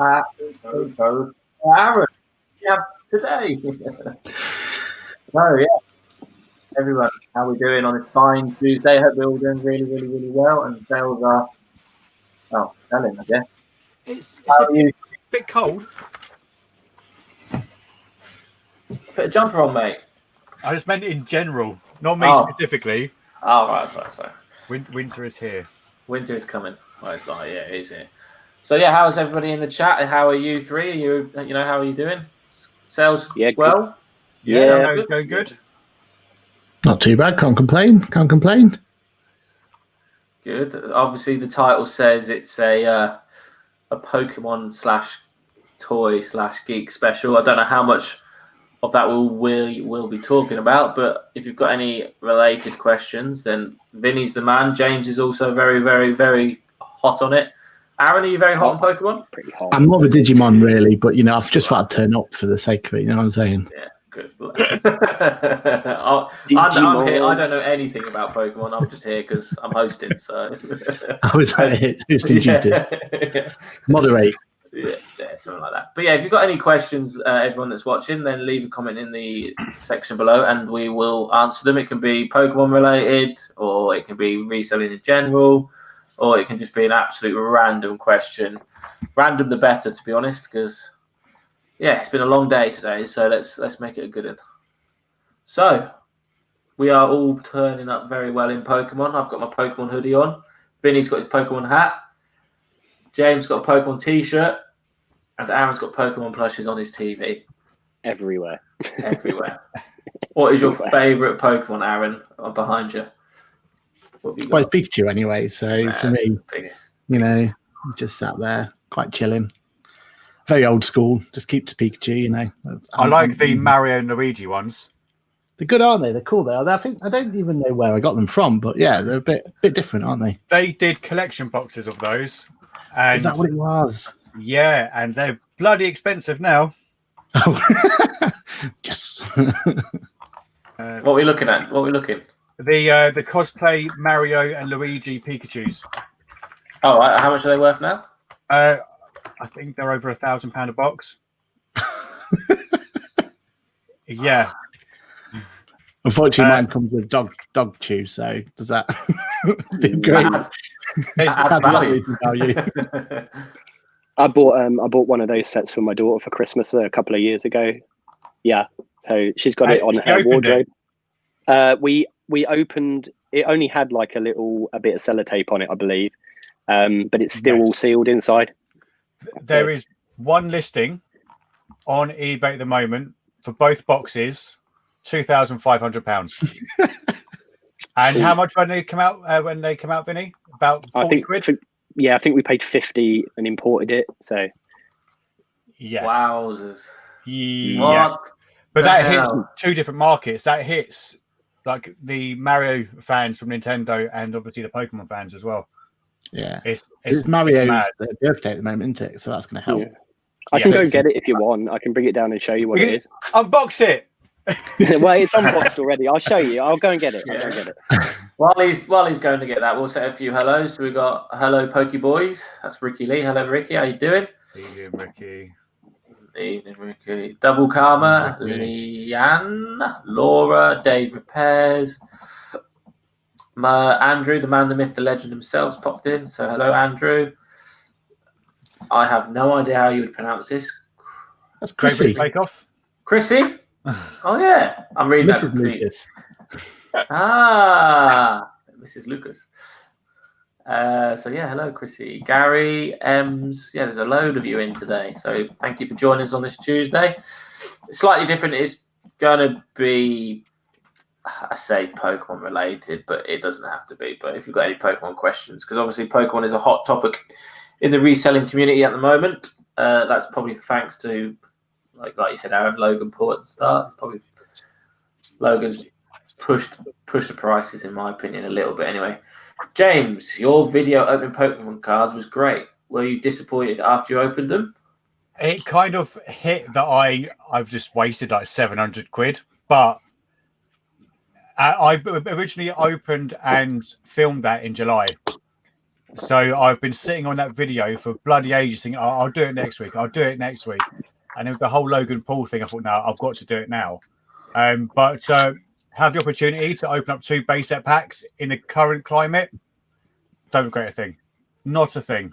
Aaron, yeah, today. So yeah, everyone, how are we doing on this fine Tuesday? Hope we're all doing really, really, really well, and sales are selling, I guess. It's a bit cold. Put a jumper on, mate. I just meant in general, not me specifically. Oh, right, sorry. Winter is here. Winter is coming. Well, it's not. Yeah, it is here. So yeah, how's everybody in the chat? How are you three? Are you, how are you doing? Sales well? Yeah, going good. Not too bad. Can't complain. Good. Obviously, the title says it's a Pokemon / toy / geek special. I don't know how much of that we'll be talking about, but if you've got any related questions, then Vinny's the man. James is also very, very, very hot on it. Aaron, are you very hot on Pokemon? Pretty hot. I'm more of a Digimon, really, but I've just thought I'd turn up for the sake of it. You know what I'm saying? Yeah, good. I'm here. I don't know anything about Pokemon. I'm just here because I'm hosting. So I was hosting duty. Moderate. Yeah, something like that. But yeah, if you've got any questions, everyone that's watching, then leave a comment in the section below and we will answer them. It can be Pokemon related, or it can be reselling in general, or it can just be an absolute random question. Random the better, to be honest, because it's been a long day today, so let's make it a good one. So we are all turning up very well in Pokemon. I've got my Pokemon hoodie on. Vinny's got his Pokemon hat. James got a Pokemon t-shirt, and Aaron's got Pokemon plushes on his TV. Everywhere. What is your favourite Pokemon, Aaron, behind you? Well, it's Pikachu anyway, so for me, just sat there, quite chilling. Very old school, just keep to Pikachu, I like the Mario and Luigi ones. They're good, aren't they? They're cool, they are. I think I don't even know where I got them from, but yeah, they're a bit different, aren't they? They did collection boxes of those. And is that what it was? Yeah, and they're bloody expensive now. Oh, yes. What are we looking at? The cosplay Mario and Luigi Pikachus. Oh, how much are they worth now? I think they're over £1,000 a box. Yeah. Unfortunately, mine comes with dog chew. So does that do great? I bought one of those sets for my daughter for Christmas a couple of years ago. Yeah, so she's got it on her wardrobe. We opened it. Only had like a bit of sellotape on it, I believe, but it's still all sealed inside. There is one listing on eBay at the moment for both boxes, £2,500. And how much when they come out? Vinny? About 40 quid. I think we paid 50 and imported it. So, yeah. Wowzers. Yeah. What? But that hits two different markets. That hits like the Mario fans from Nintendo and obviously the Pokemon fans as well. Yeah. It's Mario's birthday at the moment, isn't it? So that's going to help. Yeah. I can go get it if you want. I can bring it down and show you what it is. Unbox it. Well, it's unboxed already. I'll show you. I'll go and get it. While he's going to get that, we'll say a few hellos. So we got hello Pokeboys. That's Ricky Lee. Hello Ricky, how you doing? Evening Ricky. Evening Ricky. Double Karma, Leanne, Laura, Dave Repairs, Andrew, the man, the myth, the legend himself, popped in. So hello Andrew. I have no idea how you would pronounce this. That's Chrissy. Chrissy? Oh yeah, I'm reading Mrs. Lucas. Mrs. Lucas. So yeah, hello Chrissy, Gary, Ems. Yeah, there's a load of you in today. So thank you for joining us on this Tuesday. It's slightly different. It's gonna be, I say Pokemon related, but it doesn't have to be. But if you've got any Pokemon questions, because obviously Pokemon is a hot topic in the reselling community at the moment. That's probably thanks to, like you said, Aaron, Logan Paul at the start. Probably Logan's pushed the prices, in my opinion, a little bit anyway. James, your video opening Pokemon cards was great. Were you disappointed after you opened them? It kind of hit that I've just wasted like 700 quid, but I originally opened and filmed that in July. So I've been sitting on that video for bloody ages thinking, I'll do it next week. I'll do it next week. And then with the whole Logan Paul thing, I thought, no, I've got to do it now. But have the opportunity to open up 2 base set packs in the current climate, don't regret a thing. Not a thing.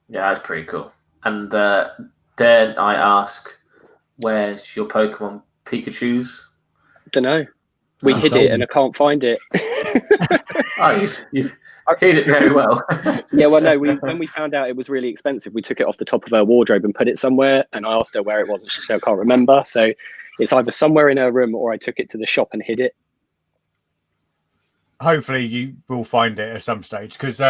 Yeah, that's pretty cool. And dare I ask, where's your Pokemon Pikachu's? Don't know. We hid it and I can't find it. Oh, you've hid it very well. Yeah, well, no, when we found out it was really expensive, we took it off the top of her wardrobe and put it somewhere. And I asked her where it was, and she said, I can't remember. So it's either somewhere in her room or I took it to the shop and hid it. Hopefully you will find it at some stage, because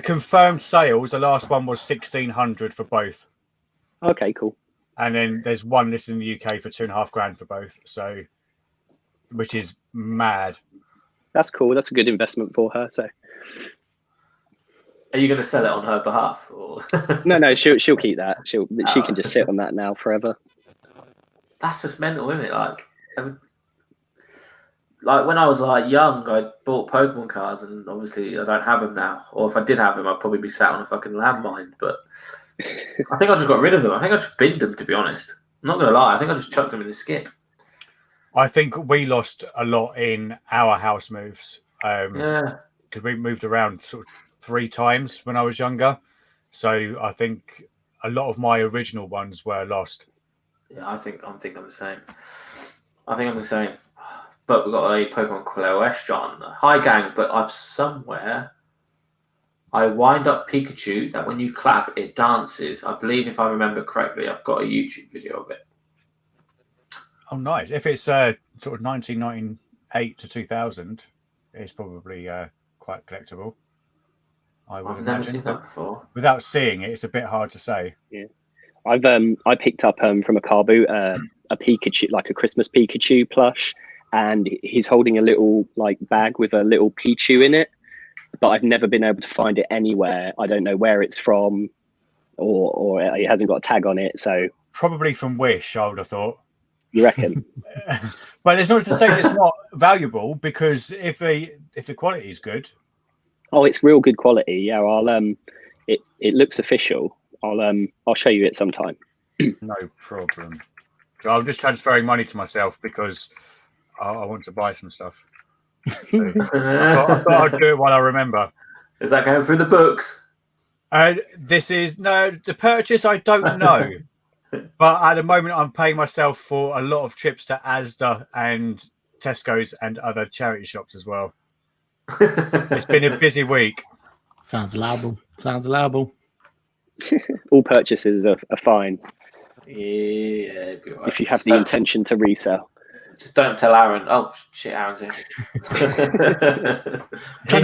confirmed sales, the last one was 1,600 for both. Okay, cool. And then there's one listed in the UK for $2,500 for both. So, which is mad. That's cool. That's a good investment for her. So, are you going to sell it on her behalf? Or? No, she'll keep that. She can just sit on that now forever. That's just mental, isn't it? Like when I was young, I bought Pokemon cards, and obviously I don't have them now. Or if I did have them, I'd probably be sat on a fucking landmine. But I think I just got rid of them. I think I just binned them, to be honest. I'm not going to lie. I think I just chucked them in the skip. I think we lost a lot in our house moves. Yeah. Because we moved around sort of 3 times when I was younger. So I think a lot of my original ones were lost. Yeah, I think I'm the same. I think I'm the same. But we've got a Pokemon question. Hi, gang, but I wind up Pikachu that when you clap, it dances. I believe, if I remember correctly, I've got a YouTube video of it. Oh, nice. If it's sort of 1998 to 2000, it's probably quite collectible. I've never seen that before. Without seeing it, it's a bit hard to say. Yeah, I picked up from a car boot a Pikachu, like a Christmas Pikachu plush, and he's holding a little bag with a little Pichu in it. But I've never been able to find it anywhere. I don't know where it's from, or it hasn't got a tag on it. So probably from Wish, I would have thought. You reckon? But it's not to say it's not valuable, because if the quality is good. Oh, it's real good quality. Yeah, it looks official. I'll show you it sometime. No problem. I'm just transferring money to myself because I want to buy some stuff. So I thought I'd do it while I remember. Is that going through the books? The purchase, I don't know. But at the moment, I'm paying myself for a lot of trips to Asda and Tesco's and other charity shops as well. It's been a busy week. Sounds allowable. All purchases are fine. Yeah. Right. If you have the intention to resell. Just don't tell Aaron. Oh, shit, Aaron's here. He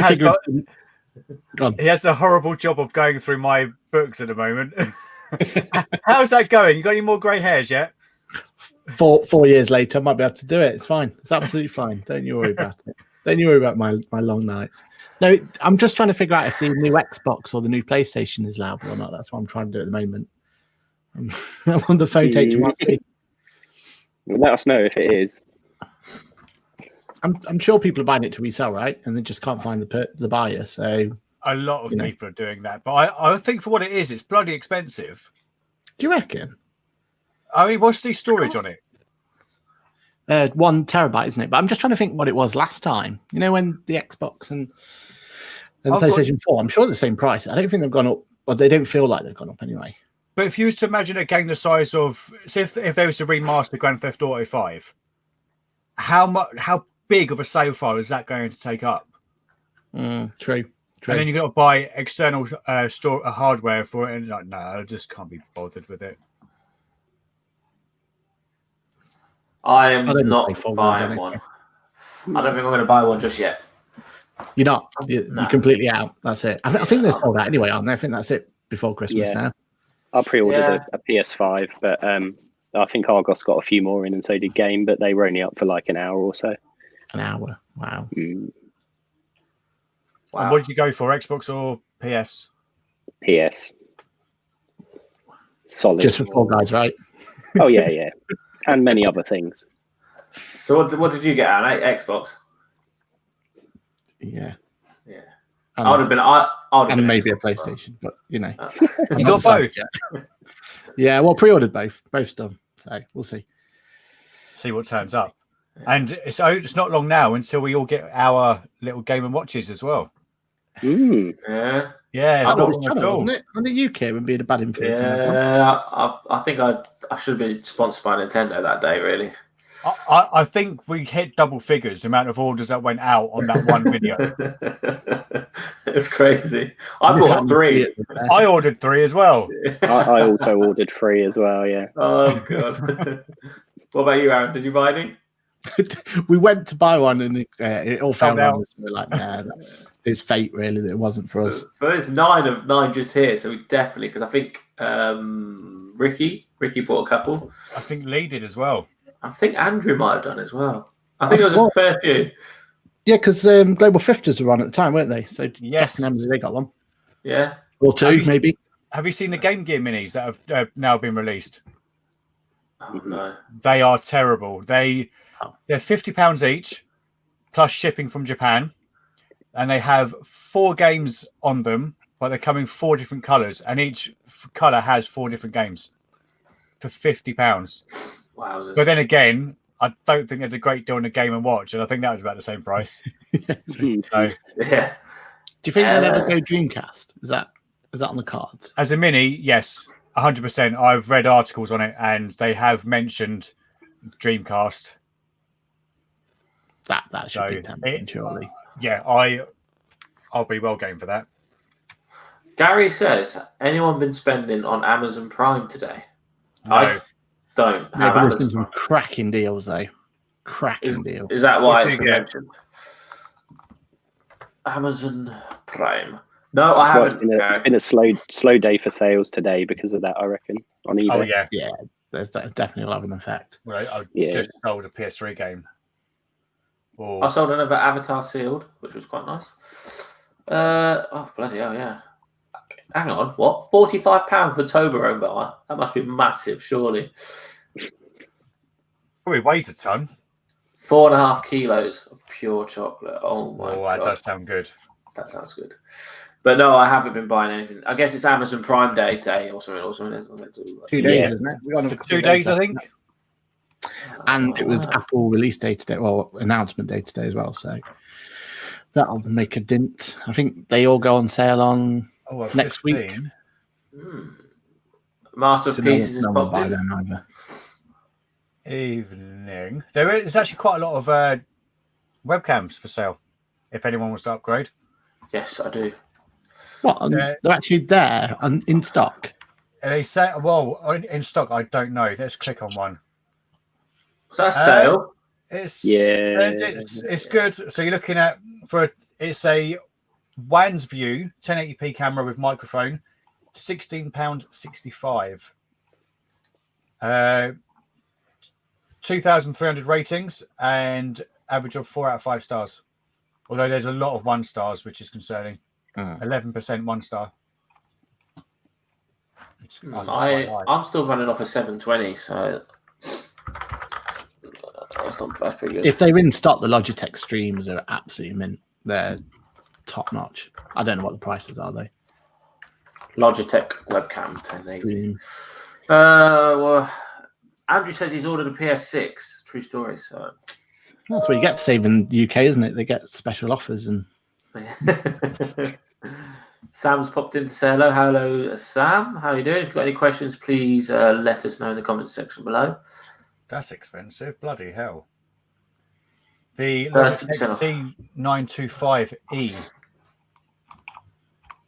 has the horrible job of going through my books at the moment. How's that going? You got any more grey hairs yet? 4 years later, I might be able to do it. It's fine. It's absolutely fine. Don't you worry about it. Don't you worry about my long nights. No, I'm just trying to figure out if the new Xbox or the new PlayStation is allowable or not. That's what I'm trying to do at the moment. I'm on the phone to HMRC. Let us know if it is. I'm sure people are buying it to resell, right? And they just can't find the buyer. So a lot of people are doing that. But I think for what it is, it's bloody expensive. Do you reckon? I mean, what's the storage on it? 1 terabyte, isn't it? But I'm just trying to think what it was last time. You know, when the Xbox and the PlayStation 4, I'm sure the same price. I don't think they've gone up, but they don't feel like they've gone up anyway. But if you was to imagine a game the size of, say, if they was to remaster Grand Theft Auto 5, how big of a sale file is that going to take up? True. And then you've got to buy external hardware for it. And no, I just can't be bothered with it. I am not buying one. I don't think I'm going to buy one just yet. You're not? You're completely out. That's it. I think they're sold out anyway, aren't they? I think that's it before Christmas now. I pre-ordered a PS5, but I think Argos got a few more in, and so did Game, but they were only up for like an hour or so. An hour? Wow. Wow. And what did you go for, Xbox or PS? PS. Solid. Just for Fall Guys, right? Oh, yeah. And many other things. So what did you get, Aaron? Xbox? Yeah. I would have been. I would have and been maybe a Xbox, PlayStation, but you know, You got both. Yeah, well, pre-ordered both. Both's done. So we'll see. See what turns up. And it's not long now until we all get our little Game and Watches as well. Mm. Yeah. Yeah, it's That not was long at channel, all. wasn't it? And the UK would be a bad influence. on everyone. Yeah, I think I should have been sponsored by Nintendo that day, really. I think we hit double figures, the amount of orders that went out on that one video. It's crazy. I bought 3. I ordered 3 as well. I also ordered 3 as well. Yeah. Oh god. What about you, Aaron? Did you buy any? We went to buy one and it all Sold fell out. out. So we're like, nah, that's his fate, really. That it wasn't for us. So there's 9 of 9 just here. So we definitely, because I think Ricky bought a couple. I think Lee did as well. I think Andrew might have done as well. I think it was a fair few. Yeah, because Global Thrifters were on at the time, weren't they? So Yes. Jack and Emily, they got one Yeah. or 2, maybe. Have you seen the Game Gear minis that have now been released? Oh no. They are terrible. They're £50 each, plus shipping from Japan, and they have 4 games on them, but they're coming 4 different colours, and each colour has 4 different games for £50. Wow. But then again, I don't think there's a great deal in a Game and Watch, and I think that was about the same price. So, Yeah. Do you think they'll ever go Dreamcast? Is that on the cards? as a mini, yes, 100%. I've read articles on it, and they have mentioned Dreamcast. That should be tempting, surely. Yeah, I'll be well game for that. Gary says, anyone been spending on Amazon Prime today? No. I don't No, have but there's been Amazon some Prime. cracking deals, though. Cracking deal. Is that why What it's do been you get? mentioned? Amazon Prime. No, I haven't. It's been a slow day for sales today because of that, I reckon, on eBay. Oh, yeah. Yeah, that definitely will have an effect. Well, I Yeah. just sold a PS3 game. I sold another Avatar sealed, which was quite nice. Oh, bloody hell, yeah. Hang on, what? £45 for Toblerone bar? That must be massive, surely. Probably weighs a ton. 4.5 kilos of pure chocolate. Oh my Oh, that god. does sound good. That sounds good. But no, I haven't been buying anything. I guess it's Amazon Prime Day today or something. 2 days, Yeah. isn't it? We got another For couple 2 of days, I left. think. And it was Apple release day today, well, announcement day today as well. So that'll make a dent. I think they all go on sale on next week. 15. Master of So Pieces is no one will buy popping. them either. Evening. There is actually quite a lot of webcams for sale. If anyone wants to upgrade, Yes, I do. What? Yeah. They're actually there and in stock. they say, well, in stock, I don't know. Let's click on one. Was that a sale? It's Yeah. good. So you're looking at it's a WAN's View 1080p camera with microphone, £16.65. 2,300 ratings and average of 4 out of 5 stars. Although there's a lot of 1 stars, which is concerning. 11% 1 star. I'm still running off a 720, so that's pretty good. If they're in stock, the Logitech Streams are absolutely mint. They're top notch. I don't know what the prices are though. Logitech webcam 1080. Stream. Well, Andrew says he's ordered a PS6. True story. So That's what you get for saving UK, isn't it? They get special offers and Sam's popped in to say hello. Hello, Sam. How are you doing? If you've got any questions, please let us know in the comments section below. That's expensive. Bloody hell. The 30% Logitech C925E.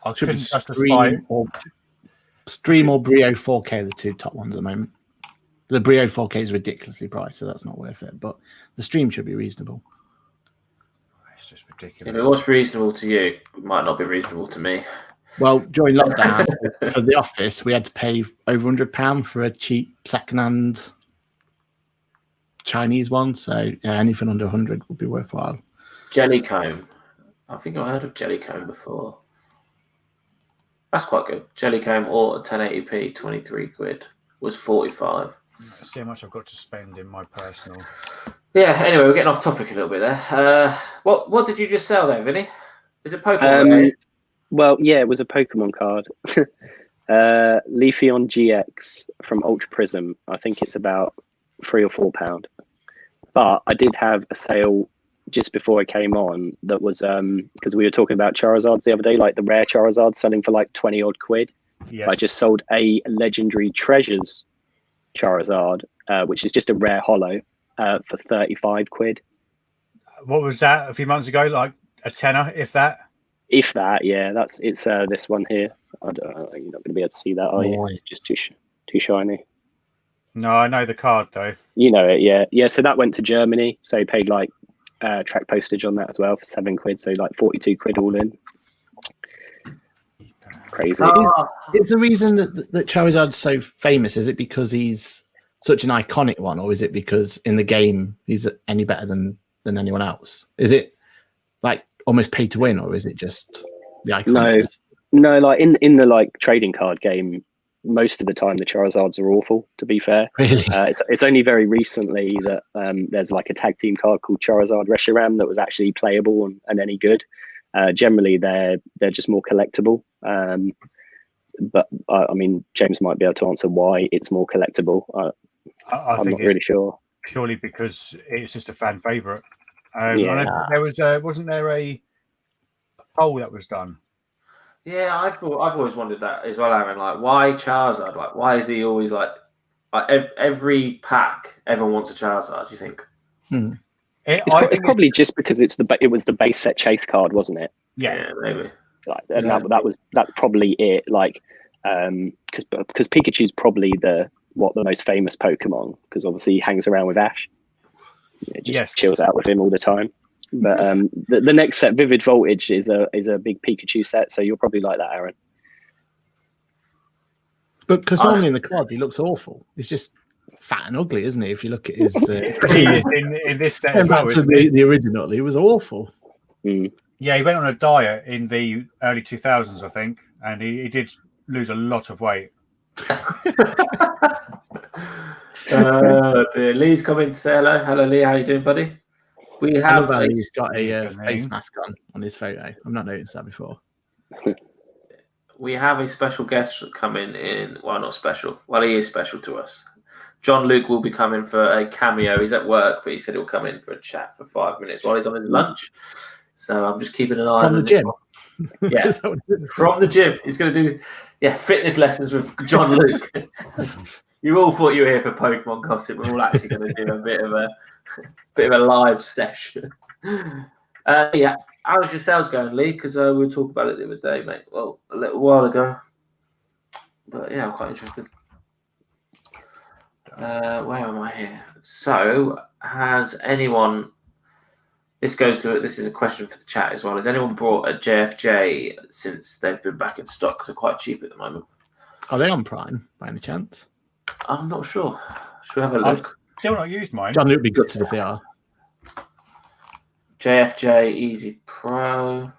I should be couldn't justify. Stream or Brio 4K are the 2 top ones at the moment. The Brio 4K is ridiculously priced, so that's not worth it. But the Stream should be reasonable. It's just If ridiculous. it was reasonable to you, it might not be reasonable to me. Well, during lockdown for the office, we had to pay over £100 for a cheap second-hand Chinese one. So yeah, anything under 100 would be worthwhile. Jellycomb. I think I've heard of Jellycomb before. That's quite good. Jellycomb or 1080p, 23 quid was 45. Let's see how much I've got to spend in my personal. Yeah, anyway, we're getting off topic a little bit there. What did you just sell there, Vinny? Is it Pokemon? Well, yeah, it was a Pokemon card. Leafeon GX from Ultra Prism. I think it's about £3 or £4. But I did have a sale just before I came on that was because we were talking about Charizards the other day, like the rare Charizard selling for like 20 odd quid. Yes. I just sold a Legendary Treasures Charizard, which is just a rare holo, for 35 quid. What was that a few months ago? Like a tenner, if that? If that, yeah. It's this one here. You're not going to be able to see that, are you? It's just too shiny. No, I know the card though. You know it, yeah. Yeah, so that went to Germany. So he paid like track postage on that as well for 7 quid. So like 42 quid all in. Crazy. Is the reason that Charizard's so famous, is it because he's such an iconic one, or is it because in the game he's any better than anyone else? Is it like almost pay to win, or is it just the iconic? No, like in the like trading card game, most of the time the Charizards are awful, to be fair. Really? It's only very recently that there's like a tag team card called Charizard Reshiram that was actually playable and any good. Generally they're just more collectible. But I mean, James might be able to answer why it's more collectible. I'm not really sure. Purely because it's just a fan favorite. Yeah. There was wasn't there a poll that was done? Yeah, I've always wondered that as well, Aaron. Like, why Charizard? Like, why is he always like every pack? Everyone wants a Charizard. Do you think? It's probably just because it was the base set chase card, wasn't it? Yeah, maybe. Like, and that's probably it. Like, because Pikachu's probably the most famous Pokemon, because obviously he hangs around with Ash. Just chills out with him all the time. But the next set, Vivid Voltage, is a big Pikachu set, so you'll probably like that, Aaron. But because normally in the cards he looks awful. He's just fat and ugly, isn't he? If you look at his in this set as well, the original, he was awful. Yeah, he went on a diet in the early 2000s, I think, and he did lose a lot of weight. Dear. Lee's coming to say hello. Hello, Lee. How you doing, buddy? We have. He's got a face mask on his photo. I've not noticed that before. We have a special guest coming in. Well, not special. Well, he is special to us. John Luke will be coming for a cameo. He's at work, but he said he'll come in for a chat for 5 minutes while he's on his lunch. So I'm just keeping an eye on the gym. Yeah, from the gym. He's going to do fitness lessons with John Luke. You all thought you were here for Pokemon gossip. We're all actually going to do a bit of a live session. How's your sales going, Lee? Because we were talking about it the other day, mate. Well, a little while ago. But yeah, I'm quite interested. Where am I here? So, has anyone? This is a question for the chat as well. Has anyone brought a JFJ since they've been back in stock? Because they're quite cheap at the moment. Are they on Prime by any chance? I'm not sure. Should we have a look? I've still not used mine. John, it would be good to if they are. JFJ Easy Pro.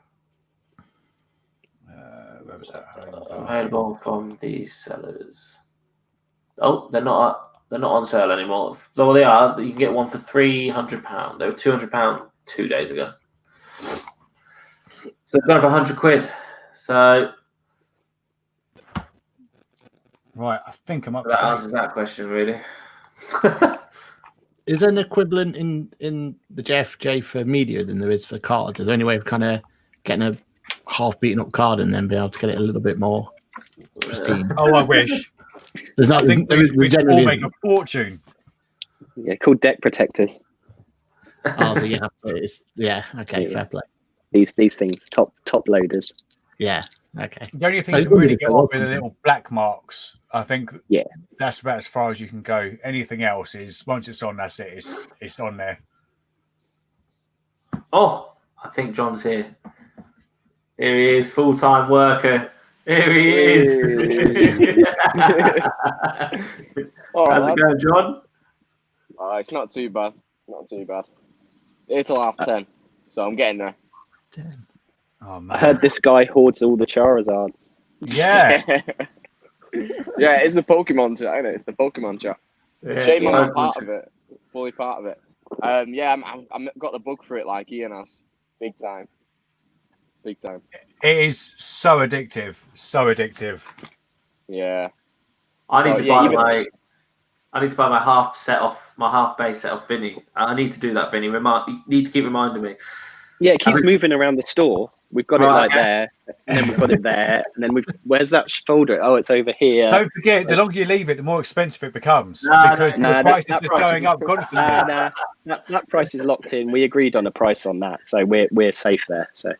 Where was that? Available from these sellers. Oh, they're not on sale anymore. Though they are. You can get one for £300. They were £200 2 days ago. So they've gone up 100 quid. So right, I think I'm up. That answers that question, really. Is there an equivalent in the JFJ for media than there is for cards? Is there any way of kind of getting a half beaten up card and then be able to get it a little bit more pristine? Oh, I wish. There's not. I think we all make a fortune. Yeah, called deck protectors. Oh, so okay, fair play. These things, top loaders. Yeah, okay. The only thing to really get off are the little black marks. I think that's about as far as you can go. Anything else is, once it's on, that's it. It's on there. Oh, I think John's here. Here he is, full-time worker. Here he is. How's it going, John? It's not too bad. Not too bad. It's till 10:30, so I'm getting there. Damn. Oh, man. I heard this guy hoards all the Charizards. Yeah. Yeah, it's the Pokemon chat, isn't it? It's the Pokemon chat. Yeah, Shame I'm not part of it. Fully part of it. Yeah, I'm got the bug for it like Ian has. Big time. big time. It is so addictive. So addictive. Yeah. I need So, to yeah, buy even- my half base set off Vinny. I need to do that, Vinny. You need to keep reminding me. Yeah, it keeps moving around the store. We've got it Right, like okay. there, and then we've got it there, and then where's that folder? Oh, it's over here. Don't forget, the longer you leave it, the more expensive it becomes No, because no, the price is that just price going is- up constantly. That price is locked in. We agreed on a price on that, so we're safe there. So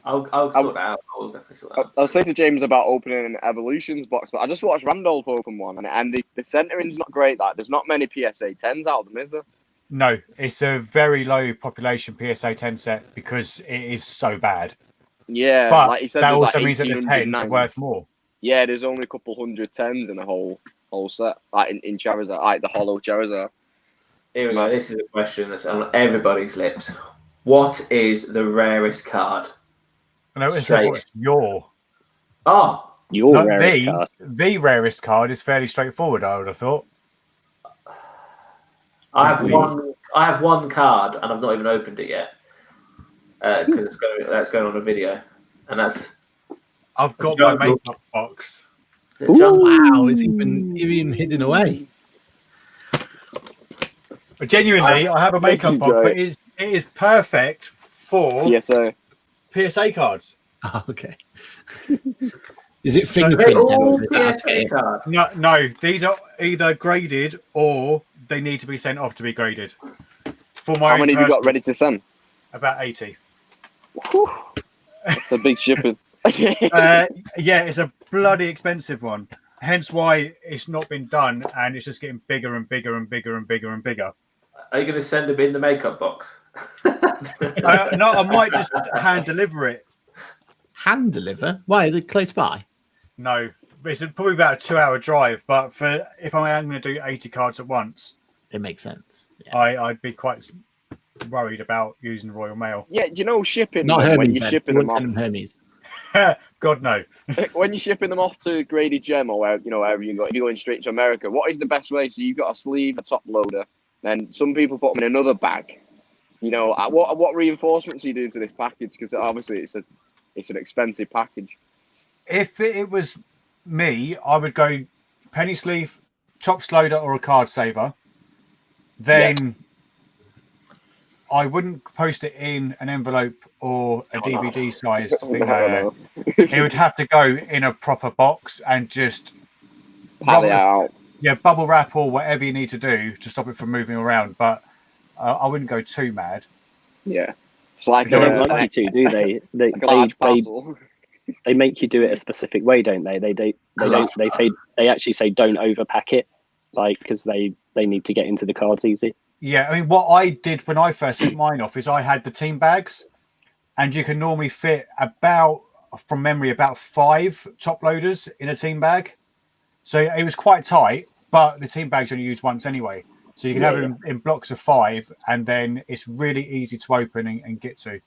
I'll sort that out. I'll definitely sort that out. I was saying to James about opening an Evolutions box, but I just watched Randolph open one, and the centering's not great. Like, there's not many PSA 10s out of them, is there? No, it's a very low population PSA 10 set because it is so bad. Yeah, But like he said, that there's also like means that the 1800 10 are nines. worth more. Yeah, there's only a couple hundred 10s in the whole set, like in Charizard, like the hollow Charizard. Here we go. This is a question that's on everybody's lips. What is the rarest card? No, it's just Straight. what's your. Oh, your Not rarest card. the rarest card is fairly straightforward, I would have thought. I have one card, and I've not even opened it yet because that's going on a video, and that's I've got my Jungle. makeup box. is it Jungle? Wow, it's even hidden away. But genuinely, I have a This makeup is box, but great. it is perfect for PSA. PSA cards. Oh, okay. Is it They're fingerprinted? all Is that PSA cards. No, these are either graded or they need to be sent off to be graded. For my How own many have you got personal- ready to send? About 80. That's a big shipping. Yeah, it's a bloody expensive one. Hence why it's not been done, and it's just getting bigger and bigger and bigger and bigger and bigger. Are you going to send them in the makeup box? No, I might just hand deliver it. hand deliver? Why? Are they close by? No, it's probably about a 2-hour drive. But if I am going to do 80 cards at once, It makes sense. Yeah. I'd be quite worried about using Royal Mail. Yeah, do you know shipping Not them Hermes. when you're Then. shipping You them wouldn't off? send them Hermes. God no. When you're shipping them off to Graded Gem or wherever you go, if you're going straight to America, what is the best way? So you've got a sleeve, a top loader, then some people put them in another bag. What reinforcements are you doing to this package? Because obviously it's an expensive package. If it was me, I would go penny sleeve, top loader, or a card saver. Then I wouldn't post it in an envelope or a DVD sized thing. It would have to go in a proper box and just Pat it out. bubble wrap or whatever you need to do to stop it from moving around. But I wouldn't go too mad. Yeah, it's like They don't a like you to, do they? large parcel. They make you do it a specific way, don't they? They actually say don't overpack it, like because they need to get into the cards easy. Yeah, I mean, what I did when I first sent mine off is I had the team bags, and you can normally fit from memory, about 5 top loaders in a team bag. So it was quite tight, but the team bag's only used once anyway. So you can have them in blocks of 5, and then it's really easy to open and get to.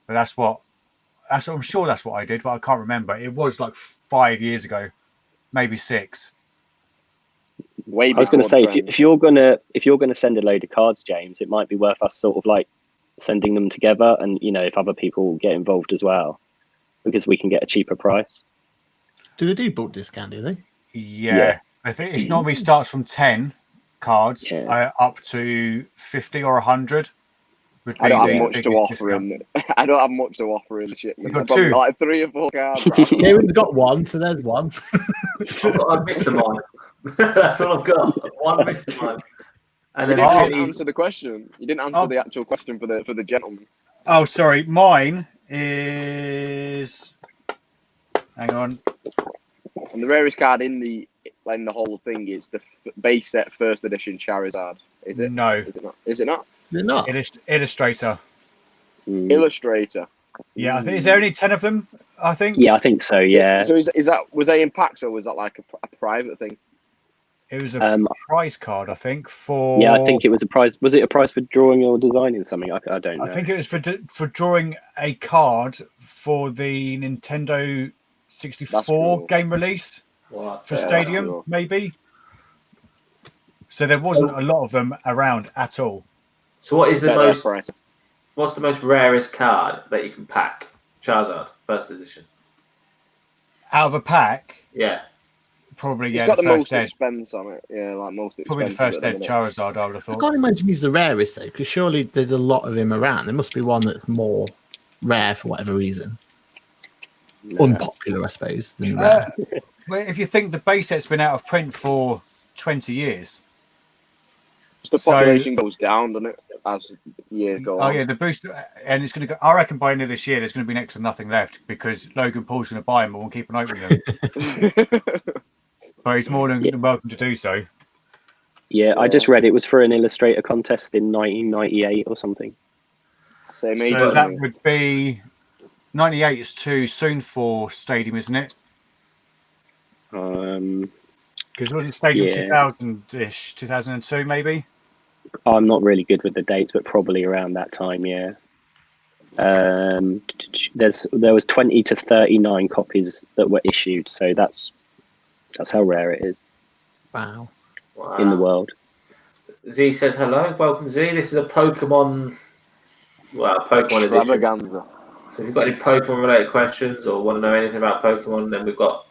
But I'm sure that's what I did, but I can't remember. It was like 5 years ago, maybe 6. Way I was going to before say the if you're gonna send a load of cards, James, it might be worth us sort of like sending them together, and if other people get involved as well, because we can get a cheaper price. Do they do bulk discount? Do they? Yeah. I think it normally starts from 10 cards up to 50 or 100. I don't have much to offer in. I don't have much to offer in shipment. You've got I've probably 2. got like 3 or 4 cards. Karen's got 1, so there's 1. I've missed the mine. That's all I've got. One missed the mine. And You then didn't answer the question. You didn't answer the actual question for the gentleman. Oh, sorry. Mine is. Hang on. And the rarest card in the whole thing is the base set first edition Charizard. Is it? No. Is it not? Is it not? They're not. Illustrator. Illustrator. Yeah, I think is there only 10 of them? I think. Yeah, I think so. Yeah. So was that in packs or was that like a private thing? It was a prize card, I think. For Yeah, I think it was a prize. Was it a prize for drawing or designing something? I don't know. I think it was for drawing a card for the Nintendo 64 game release for Stadium, cool. maybe. So there wasn't a lot of them around at all. So what's the Better most price. rarest card that you can pack? Charizard, first edition. Out of a pack, Yeah. probably He's yeah. got The the first most dead, expense on it. Yeah, like most expensive. probably the first at the dead minute. Charizard. I would have I thought. can't imagine he's the rarest though, because surely there's a lot of him around. There must be one that's more rare for whatever reason. No. Unpopular, I suppose, than rare. Well, if you think the base set's been out of print for 20 years. The So- population goes down, doesn't it, as years go Oh on? yeah, the boost, and it's going to go. I reckon by the end of this year, there's going to be next to nothing left because Logan Paul's going to buy them and we'll keep an eye on them. But he's more than welcome to do so. Yeah, I just read it was for an illustrator contest in 1998 or something. Same So age. that would be 98 is too soon for Stadium, isn't it? Because it wasn't Stadium Yeah. 2000-ish, 2002 maybe? I'm not really good with the dates, but probably around that time, yeah. There was 20 to 39 copies that were issued, so that's how rare it is Wow. in the world. Z says hello. Welcome, Z. This is a Pokemon. Well, Pokemon edition. Extravaganza. So if you've got any Pokemon related questions or want to know anything about Pokemon, then we've got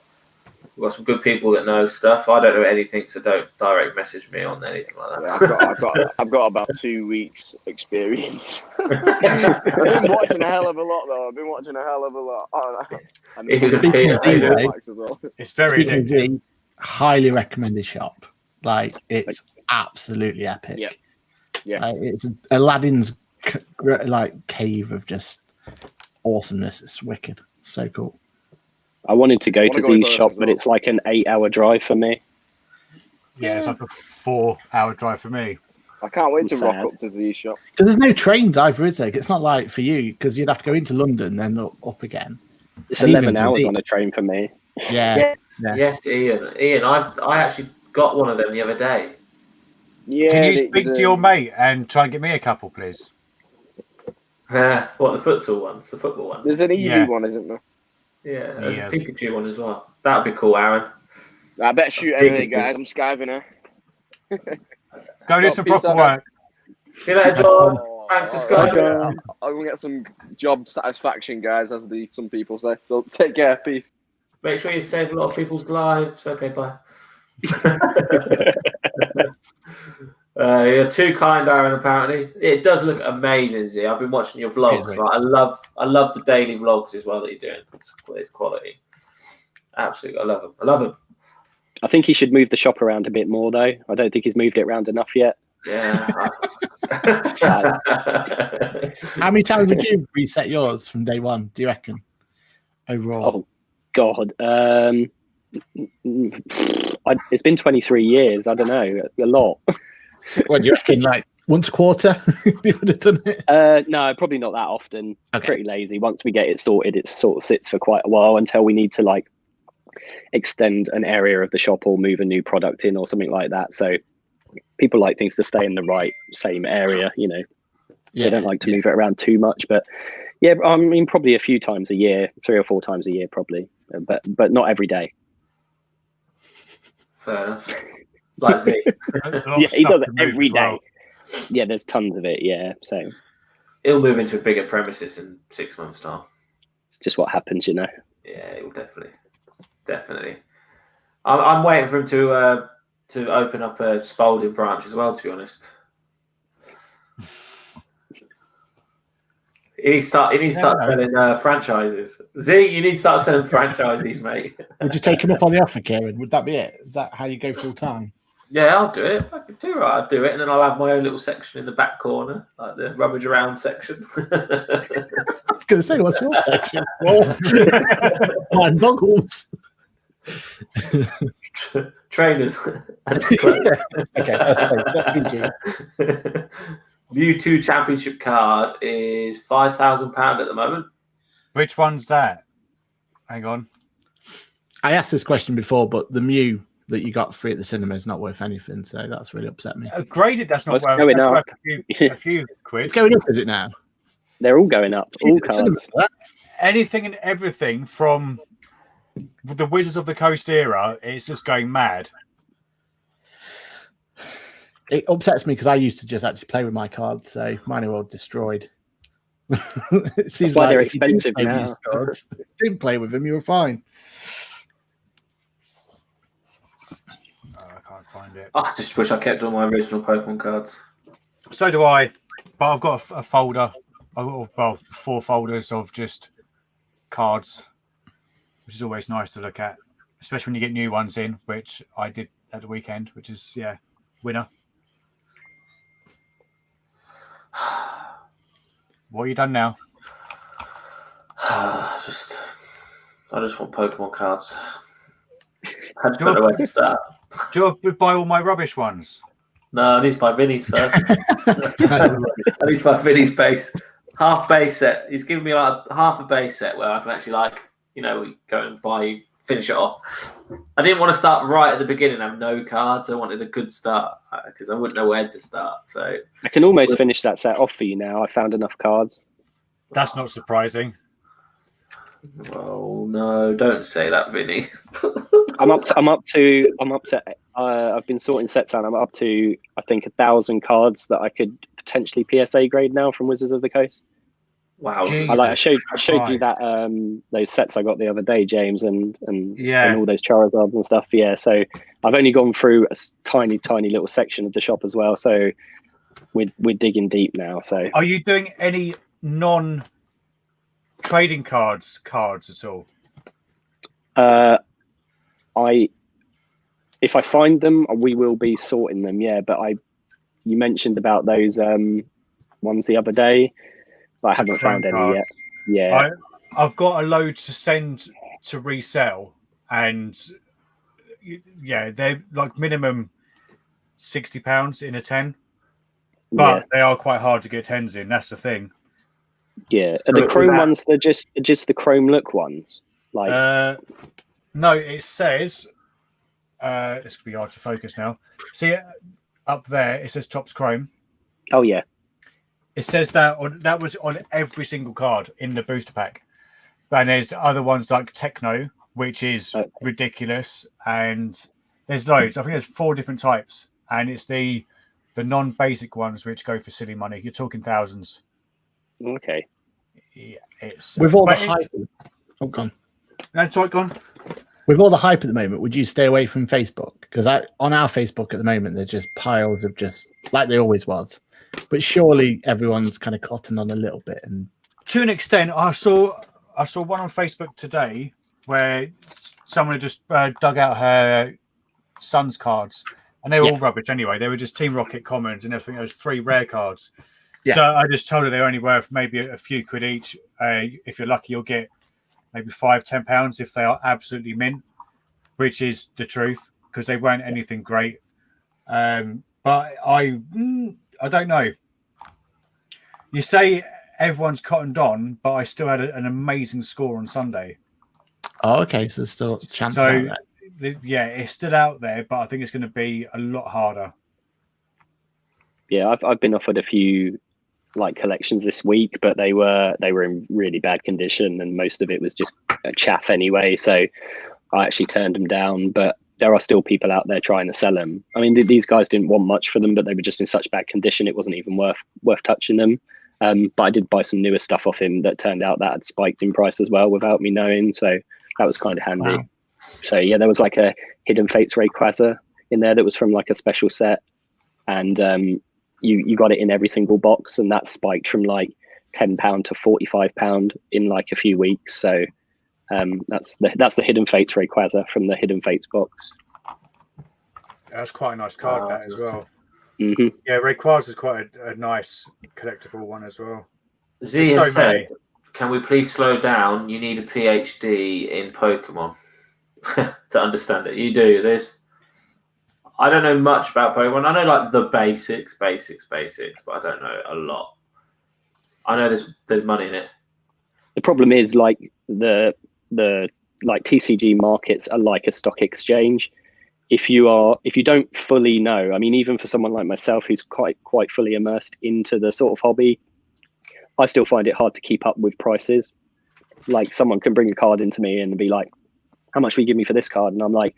some good people that know stuff. I don't know anything, so don't direct message me on anything like that. Yeah, I've got about 2 weeks experience. I've been watching a hell of a lot though. I've been watching a hell of a lot. I mean, It's a Speaking of peanut, Z, likes as well. It's very Speaking of addictive. Z, highly recommended shop. Like, it's absolutely epic. Yeah. Yes. It's Aladdin's cave of just awesomeness. It's wicked. So cool. I wanted to go I wanna to go in Z's person shop, as but well. it's like an 8-hour drive for me. Yeah, it's like a 4-hour drive for me. I can't wait to rock Sad. up to Z shop. Because there's no trains either, is there? It's not like for you, because you'd have to go into London, then up again. It's And 11 even hours Z- on a train for me. Yeah. Yeah. Yes, Ian. Ian, I actually got one of them the other day. Yeah. Can you there's speak to your mate and try and get me a couple, please? What, the futsal ones, the football ones? There's an EV Yeah. one, isn't there? Yeah, there's Yes. a Pikachu one as well. That would be cool, Aaron. I better shoot anyway, guys. I'm skiving her. Go do Well, some peace proper out. work. See you later, John. Thanks for alright. Skype. I'm gonna get some job satisfaction, guys, as some people say. So take care, peace. Make sure you save a lot of people's lives. Okay, bye. You're too kind, Aaron. Apparently, it does look amazing. Z, I've been watching your vlogs. It is, Like, I love the daily vlogs as well that you're doing. It's quality. Absolutely, I love them. I love them. I think he should move the shop around a bit more, though. I don't think he's moved it around enough yet. Yeah. How many times would you reset yours from day one, do you reckon? Overall. Oh, God. It's been 23 years. I don't know. A lot. What do you reckon? Like once a quarter, you would have done it. No, probably not that often. Okay. Pretty lazy. Once we get it sorted, it sort of sits for quite a while until we need to like extend an area of the shop or move a new product in or something like that. So people like things to stay in the same area, you know. So they don't like to move it around too much. But yeah, I mean, probably a few times a year, 3 or 4 times a year, probably, but not every day. Fair enough. Like Z. Yeah, he does it every day. Yeah, there's tons of it. Yeah, so He'll move into a bigger premises in 6 months' time. it's just what happens, you know. Yeah, it will definitely. I'm waiting for him to open up a Spalding branch as well. To be honest, he needs to start selling franchises. Z, you need to start selling franchises, mate. Would you take him up on the offer, Kieran? Would that be it? Is that how you go full time? Yeah, I'll do it. If I could do it, I'll do it, and then I'll have my own little section in the back corner, like the rummage around section. I was going to say, what's your section? Mine goggles. Trainers. Okay, that's it. Mewtwo Championship card is £5,000 at the moment. Which one's that? Hang on. I asked this question before, but the Mew that you got free at the cinema is not worth anything, so that's really upset me. Graded, that's not It's worth going up. a few quid. It's going up, is it now? They're all going up. All At the cinema cards. for that? Anything and everything from the Wizards of the Coast era, it's just going mad. It upsets me because I used to just actually play with my cards, so mine are all destroyed. It seems That's why like they're if you didn't expensive play with now. your cards, didn't play with them, you were fine. I can't find it. I just wish I kept all my original Pokemon cards. So do I, but I've got a folder. I've got 4 folders of just cards, which is always nice to look at, especially when you get new ones in, which I did at the weekend, which is winner. What are you done now? I just want Pokemon cards. I just don't know where to start. Do I buy all my rubbish ones? No, I need to buy Vinny's first. I need to buy Vinny's half base set. He's given me like half a base set where I can actually go and finish it off. I didn't want to start right at the beginning and have no cards. I wanted a good start because I wouldn't know where to start. So I can almost finish that set off for you now. I found enough cards. That's not surprising. Oh no! Don't say that, Vinny. I've been sorting sets out. I'm up to I think 1,000 cards that I could potentially PSA grade now from Wizards of the Coast. Wow! I showed you that those sets I got the other day, James, and all those Charizards and stuff. Yeah, so I've only gone through a tiny little section of the shop as well. So we're digging deep now. So are you doing any non-trading cards at all? If I find them, we will be sorting them. Yeah, but you mentioned about those ones the other day. But I haven't found any yet. Yeah, I've got a load to send to resell, and they're like minimum £60 in a 10, but they are quite hard to get 10s in. That's the thing. Yeah, are the chrome ones? They're just the chrome look ones. Like no, it says this could be hard to focus now. See up there, it says Topps Chrome. Oh yeah. It says that was on every single card in the booster pack. And there's other ones like Techno, which is ridiculous. And there's loads. I think there's 4 different types. And it's the non-basic ones which go for silly money. You're talking thousands. Okay. Yeah, it's with all the hype. Oh, gone. No, it's gone. With all the hype at the moment, would you stay away from Facebook? Because on our Facebook at the moment, there's just piles of just like there always was. But surely everyone's kind of cotton on a little bit. And to an extent, I saw one on Facebook today where someone had just dug out her son's cards, and they were all rubbish anyway. They were just Team Rocket commons and everything. There was 3 rare cards. Yeah. So I just told her they're only worth maybe a few quid each. If you're lucky, you'll get maybe £5-10 if they are absolutely mint, which is the truth because they weren't anything great. But I don't know. You say everyone's cottoned on, but I still had an amazing score on Sunday. Oh, okay. So there's still a chance. So, it's still out there, but I think it's going to be a lot harder. Yeah, I've been offered a few collections this week, but they were in really bad condition, and most of it was just a chaff anyway. So I actually turned them down, but there are still people out there trying to sell them. I mean, these guys didn't want much for them, but they were just in such bad condition it wasn't even worth touching them. But I did buy some newer stuff off him that turned out that had spiked in price as well without me knowing. So that was kind of handy. Wow. So yeah, there was like a Hidden Fates Rayquaza in there that was from like a special set, and you got it in every single box, and that spiked from like £10 to £45 in like a few weeks. So that's the Hidden Fates Rayquaza from the Hidden Fates box. That's quite a nice card, that as well. Mm-hmm. Yeah, Rayquaza is quite a nice collectible one as well. Z has said, can we please slow down? You need a PhD in Pokemon to understand it. You do. I don't know much about Pokemon. I know like the basics, but I don't know a lot. I know there's money in it. The problem is like the TCG markets are like a stock exchange. If you don't fully know, I mean, even for someone like myself who's quite fully immersed into the sort of hobby, I still find it hard to keep up with prices. Like someone can bring a card into me and be like, how much will you give me for this card? And I'm like,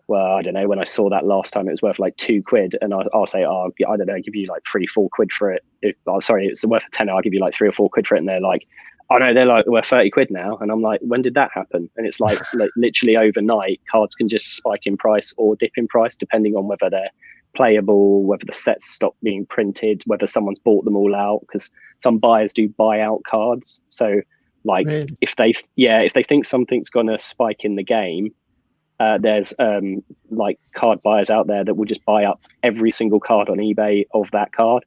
well, I don't know, when I saw that last time, it was worth like £2, and I'll say, oh, I don't know, I'll give you like £3-4 for it. Sorry, it's worth a tenner, I'll give you like £3 or £4 for it, and they're like, oh no, they're like, we're £30 now, and I'm like, when did that happen? And it's like literally overnight, cards can just spike in price or dip in price depending on whether they're playable, whether the sets stop being printed, whether someone's bought them all out, because some buyers do buy out cards. So like Really? if they think something's going to spike in the game, there's like card buyers out there that will just buy up every single card on eBay of that card,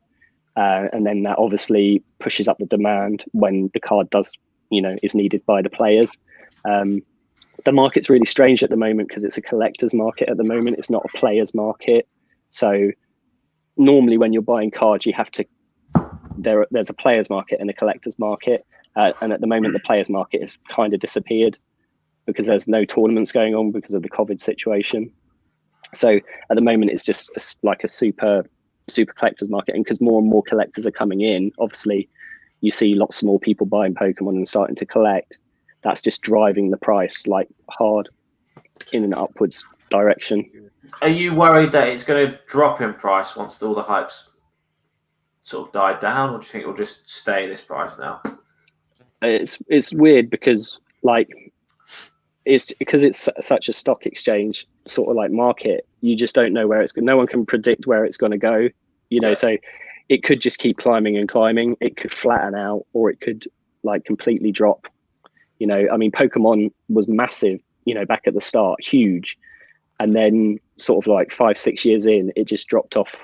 and then that obviously pushes up the demand when the card does, is needed by the players. The market's really strange at the moment because it's a collector's market at the moment. It's not a player's market. So normally when you're buying cards, you have to, there's a player's market and a collector's market. And at the moment, the players market has kind of disappeared because there's no tournaments going on because of the COVID situation. So at the moment, it's just like a super collector's market. And because more and more collectors are coming in, obviously you see lots more people buying Pokemon and starting to collect. That's just driving the price like hard in an upwards direction. Are you worried that it's going to drop in price once all the hype's sort of died down, or do you think it'll just stay this price now? It's weird because it's such a stock exchange sort of like market. You just don't know where no one can predict where it's going to go. So it could just keep climbing and climbing. It could flatten out, or it could like completely drop. I mean, Pokemon was massive, back at the start, huge. And then sort of like 5-6 years in, it just dropped off.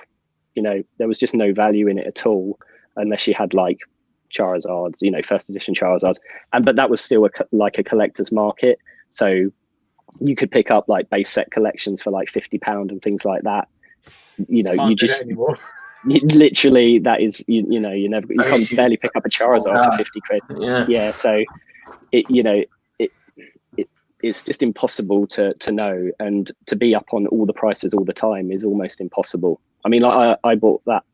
There was just no value in it at all, unless you had like Charizards, first edition Charizards. But that was still like a collector's market. So you could pick up like base set collections for like £50 and things like that. You just literally, that is, you can't barely pick up a Charizard for £50. Yeah. So it's just impossible to know, and to be up on all the prices all the time is almost impossible. I mean, I bought that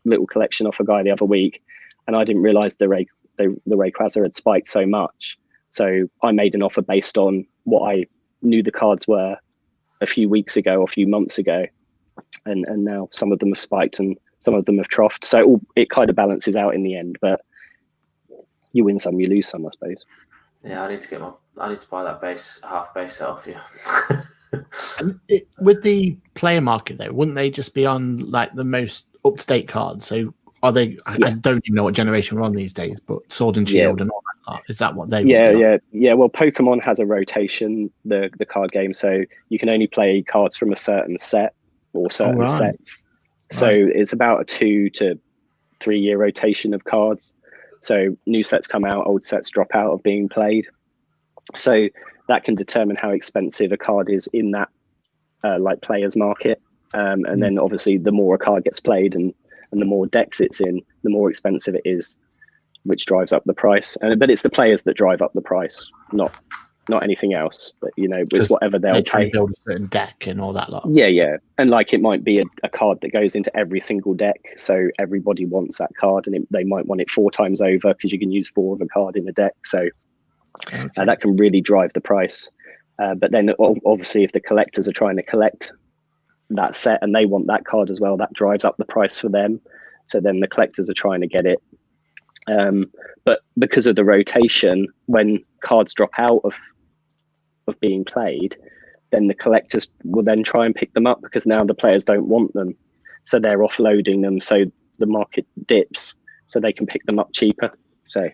little collection off a guy the other week, and I didn't realize the Rayquaza had spiked so much. So I made an offer based on what I knew the cards were a few weeks ago or a few months ago, and now some of them have spiked and some of them have troughed. So it kind of balances out in the end, but you win some, you lose some, I suppose. Yeah, I need to buy that half base set off you. And with the player market though, wouldn't they just be on like the most up-to-date cards? So are they? I don't even know what generation we're on these days, but Sword and Shield and all that. Is that what they? Yeah. Well, Pokemon has a rotation, the card game, so you can only play cards from a certain set or certain sets. So it's about a 2 to 3 year rotation of cards. So new sets come out, old sets drop out of being played. So that can determine how expensive a card is in that like players market. And then obviously the more a card gets played and the more decks it's in, the more expensive it is, which drives up the price. But it's the players that drive up the price, not anything else. But it's whatever they'll try pay. to build a certain deck and all that lot. Yeah. And like it might be a card that goes into every single deck, so everybody wants that card, and they might want it 4 times over because you can use 4 of a card in a deck. So that can really drive the price. But then obviously if the collectors are trying to collect that set and they want that card as well, that drives up the price for them. So then the collectors are trying to get it. But because of the rotation, when cards drop out of being played, then the collectors will then try and pick them up because now the players don't want them. So they're offloading them, so the market dips so they can pick them up cheaper. So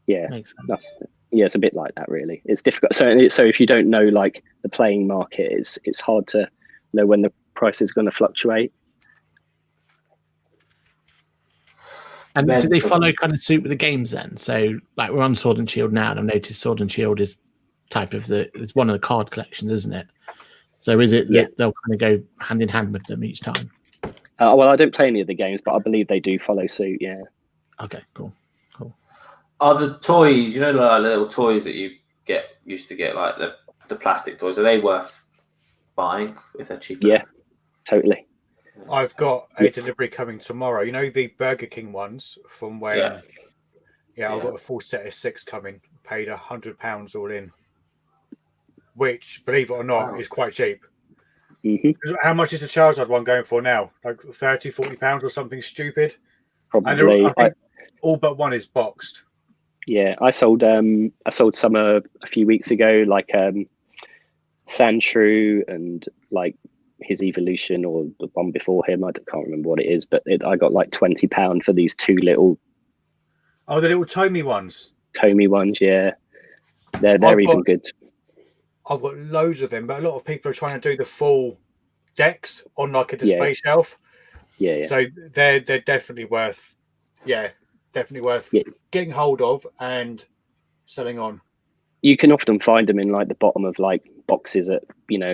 yeah, it's a bit like that really. It's difficult. So if you don't know like the playing market, it's hard to know when the price is going to fluctuate. And do they follow kind of suit with the games then? So like we're on Sword and Shield now, and I've noticed Sword and Shield is it's one of the card collections, isn't it? So is it that they'll kind of go hand in hand with them each time? Well, I don't play any of the games, but I believe they do follow suit. Yeah. Okay, cool. Are the toys, the little toys that you used to get, like the plastic toys, are they worth buying if they're cheaper? Yeah, totally. I've got a delivery coming tomorrow. The Burger King ones from when. I've got a full set of 6 coming. Paid £100 all in, which, believe it or not, is quite cheap. How much is the Charizard one going for now? Like 30, 40 pounds or something stupid? Probably. I think all but one is boxed. Yeah, I sold some a few weeks ago, like Sandshrew and like his evolution or the one before him. I can't remember what it is, but I got like £20 for these two little. Oh, the little Tommy ones. Tommy ones, yeah, they're even good. I've got loads of them, but a lot of people are trying to do the full decks on like a display shelf. Yeah. So they're definitely worth, getting hold of and selling on. You can often find them in like the bottom of like boxes at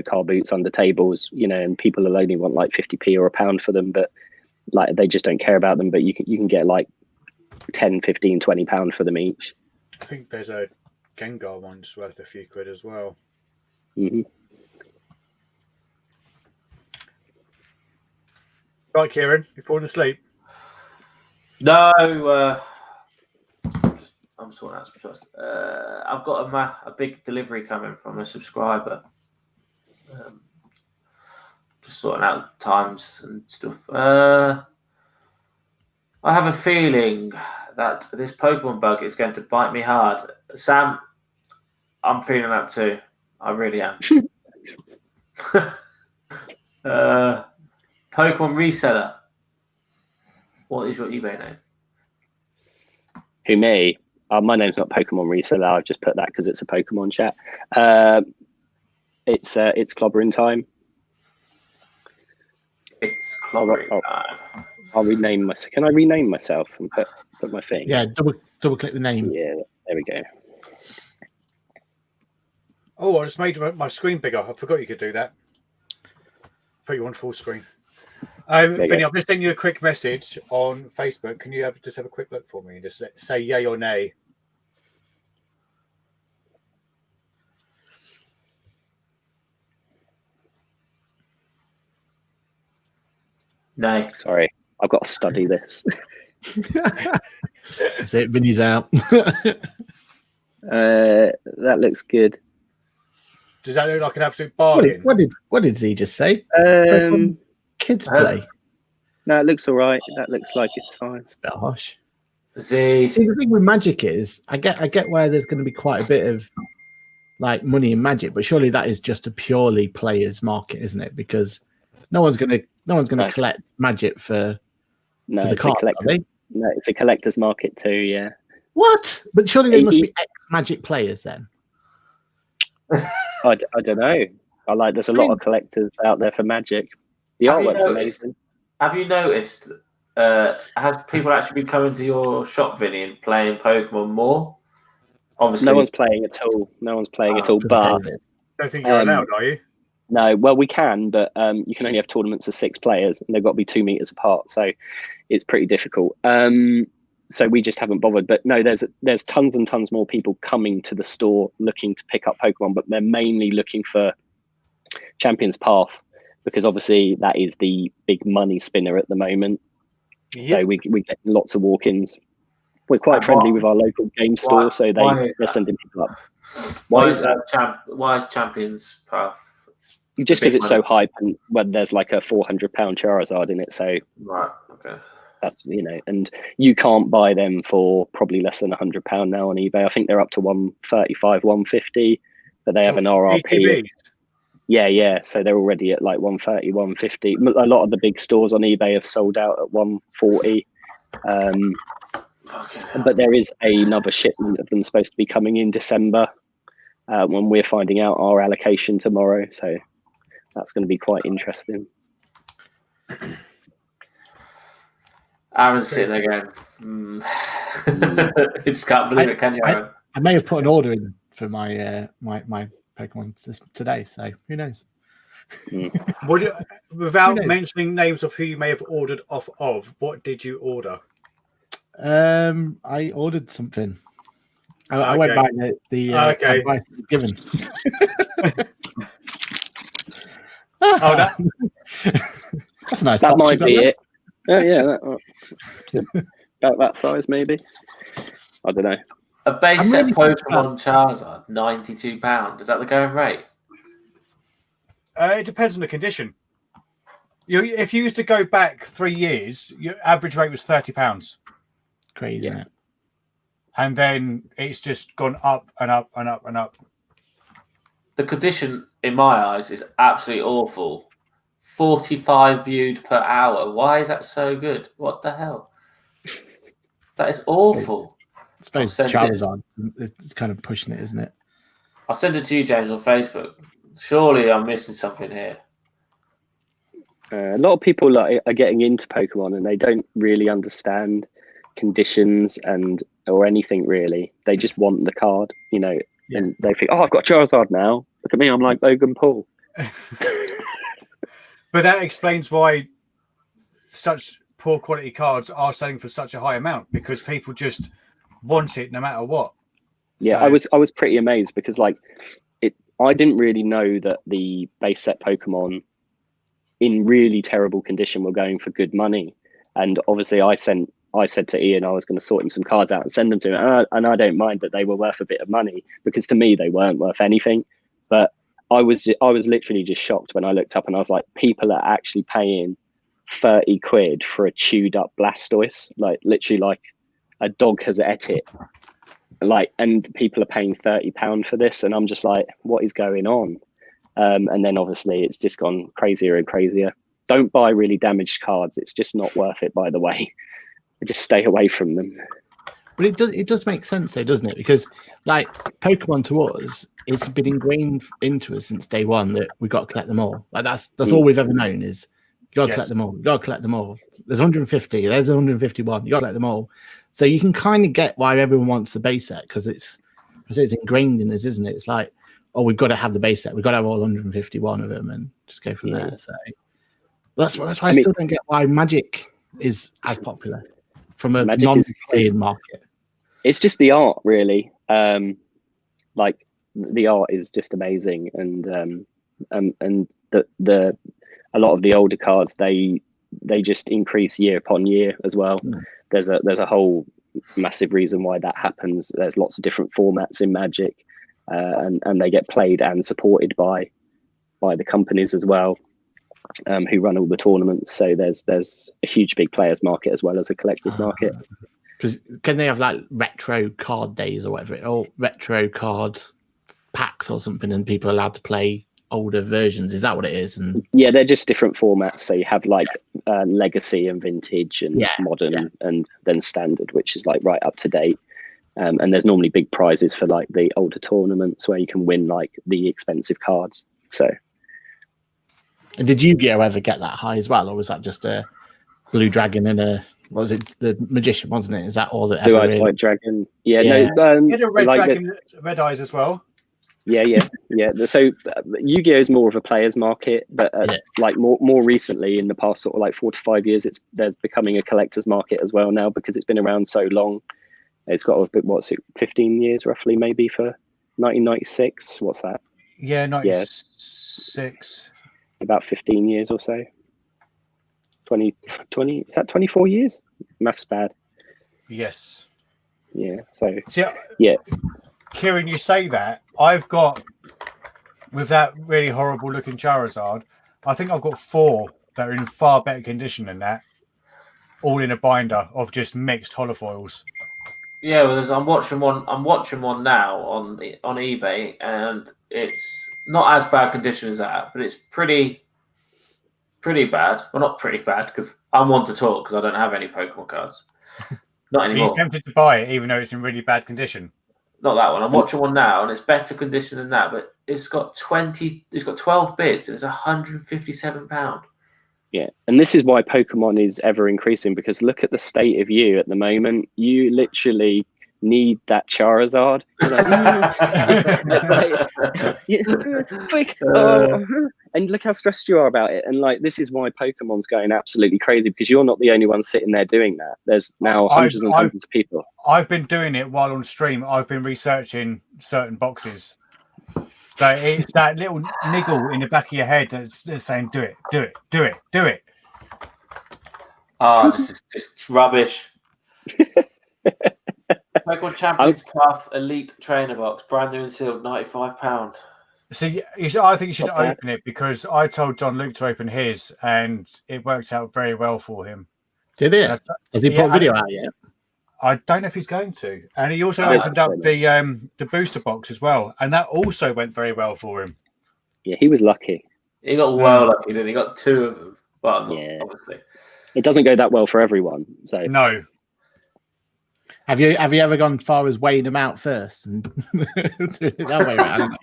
car boots under tables, and people will only want like 50p or £1 for them, but like they just don't care about them. But you can get like 10, 15, £20 for them each. I think there's a Gengar one's worth a few quid as well. Right, Kieran, you falling asleep? No, I'm sorting out some stuff. I've got a big delivery coming from a subscriber. Just sorting out times and stuff. I have a feeling that this Pokemon bug is going to bite me hard. Sam, I'm feeling that too. I really am. Pokemon reseller. What is your eBay name? Who, me? My name's not Pokemon reseller. I've just put that because it's a Pokemon chat. It's clobbering time. It's clobbering time. I'll rename myself. Can I rename myself and put my thing? Yeah, double click the name. Yeah, there we go. Oh, I just made my screen bigger. I forgot you could do that. Put you on full screen. Vinny, I've just sent you a quick message on Facebook. Can you just have a quick look for me and just say yay or nay? Nay. Sorry, I've got to study this. That's it. Vinny's out. That looks good. Does that look like an absolute bargain? What did Z just say? Kids play. No, it looks all right. That looks like it's fine. It's a bit harsh. Z. See, the thing with Magic is, I get where there's going to be quite a bit of like money in Magic, but surely that is just a purely players market, isn't it? Because no one's going to collect Magic for the card, are they? No, it's a collector's market too. Yeah. What? But surely there must be ex-Magic players then. I don't know. There's a lot of collectors out there for Magic. The artwork's amazing. Have you noticed? Has people actually been coming to your shop, Vinny, and playing Pokemon more? Obviously, no one's playing at all. But I don't think you're allowed, are you? No. Well, we can, but you can only have tournaments of 6 players, and they've got to be 2 meters apart. So it's pretty difficult. So we just haven't bothered. But no, there's tons and tons more people coming to the store looking to pick up Pokemon, but they're mainly looking for Champion's Path, because obviously that is the big money spinner at the moment. Yep. So we get lots of walk-ins. We're quite friendly with our local game store, so they're sending people up. Why is Champion's Path? Just because it's so hype, and when there's like a £400 Charizard in it, so right, okay. That's and you can't buy them for probably less than £100 now on eBay. I think they're up to 135, 150, but they have an RRP. Yeah. So they're already at like 130, 150. A lot of the big stores on eBay have sold out at 140. But there is another shipment of them supposed to be coming in December when we're finding out our allocation tomorrow. So that's going to be quite interesting. Aaron's sitting there going, you just can't believe it, can you, Aaron? I may have put an order in for my my Pokemon today, so who knows? Without mentioning names of who you may have ordered off of, what did you order? I ordered something. I went by the advice that was given. That's a nice. That box might be there. it. Yeah, about that size maybe. I don't know. A base set Pokemon Charizard, £92. Is that the going rate? It depends on the condition. If you used to go back 3 years, your average rate was £30. Crazy, isn't it? And then it's just gone up and up and up and up. The condition, in my eyes, is absolutely awful. 45 viewed per hour. Why is that so good? What the hell? That is awful. I suppose Charizard, it's kind of pushing it, isn't it? I'll send it to you, James, on Facebook. Surely I'm missing something here. A lot of people are getting into Pokemon and they don't really understand conditions or anything really. They just want the card, you know, and they think, oh, I've got Charizard now. Look at me, I'm like Logan Paul. But that explains why such poor quality cards are selling for such a high amount, because people just want it no matter what. Yeah, so... I was pretty amazed because like I didn't really know that the base set Pokemon in really terrible condition were going for good money. And obviously I said to Ian I was going to sort him some cards out and send them to him, and I don't mind that they were worth a bit of money, because to me they weren't worth anything. But I was literally just shocked when I looked up and I was like, people are actually paying 30 quid for a chewed up Blastoise, like literally like a dog has ate it, like, and people are paying £30 for this, and I'm just like, what is going on? And then obviously it's just gone crazier and crazier. Don't buy really damaged cards. It's just not worth it, by the way. Just stay away from them. But it does make sense though, doesn't it? Because like Pokemon to us, it's been ingrained into us since day one that we've got to collect them all. Like that's all we've ever known is you got to collect them all. You got to collect them all. There's 150. There's 151. You got to collect them all. So you can kind of get why everyone wants the base set, because it's ingrained in us, isn't it? It's like, oh, we've got to have the base set. We've got to have all 151 of them and just go from there. So that's why I still don't get why Magic is as popular from a non-playing market. It's just the art, really. Like the art is just amazing, and the a lot of the older cards they just increase year upon year as well. There's a whole massive reason why that happens. There's lots of different formats in Magic, and they get played and supported by the companies as well, who run all the tournaments. So there's a huge big players market as well as a collectors market. Because can they have like retro card days or whatever, or retro card packs or something, and people are allowed to play older versions? Is that what it is? And yeah, they're just different formats. So you have like legacy and vintage and modern, and then standard, which is like right up to date. And there's normally big prizes for like the older tournaments where you can win like the expensive cards. So, and did Yu-Gi-Oh ever get that high as well, or was that just a blue dragon and a, what was it, the magician, wasn't it? Is that all that? Blue Eyes White Dragon. Yeah. No. You had a red dragon, red eyes as well. Yeah. So Yu-Gi-Oh is more of a players market, but like more recently, in the past sort of like 4 to 5 years, there's becoming a collector's market as well now, because it's been around so long. It's got a bit, 15 years roughly, maybe, for 1996. What's that? Yeah, 96. About 15 years or so. 20, is that 24 years? Math's bad. Yes. Yeah. So yeah. Kieran, you say that. I've got, with that really horrible looking Charizard, I think I've got 4 that are in far better condition than that, all in a binder of just mixed holofoils. Yeah, well, I'm watching one now on eBay, and it's not as bad condition as that, but it's pretty bad. Well, not pretty bad, because I'm one to talk because I don't have any Pokemon cards. Not anymore. He's tempted to buy it, even though it's in really bad condition. Not that one. I'm watching one now, and it's better condition than that, but it's got 12 bids, and it's £157. Yeah, and this is why Pokemon is ever increasing, because look at the state of you at the moment. You literally need that Charizard. And look how stressed you are about it. And like, this is why Pokemon's going absolutely crazy, because you're not the only one sitting there doing that. There's now hundreds and hundreds of people. I've been doing it while on stream. I've been researching certain boxes. So it's that little niggle in the back of your head that's saying, do it. Oh, this is just rubbish. Pokemon Champions Puff Elite Trainer Box, brand new and sealed, £95. See, I think you should Not bad. open it because I told John Luke to open his, and it worked out very well for him. Did it? And Has he yeah, put a video out yet? I don't know if he's going to. And he also Yeah, opened up definitely. the booster box as well, and that also went very well for him. Yeah, he was lucky. He got well lucky, didn't he? He got 2 of them. Well, not, Yeah. obviously. It doesn't go that well for everyone. So No. Have you ever gone far as weighing them out first and do it that way around?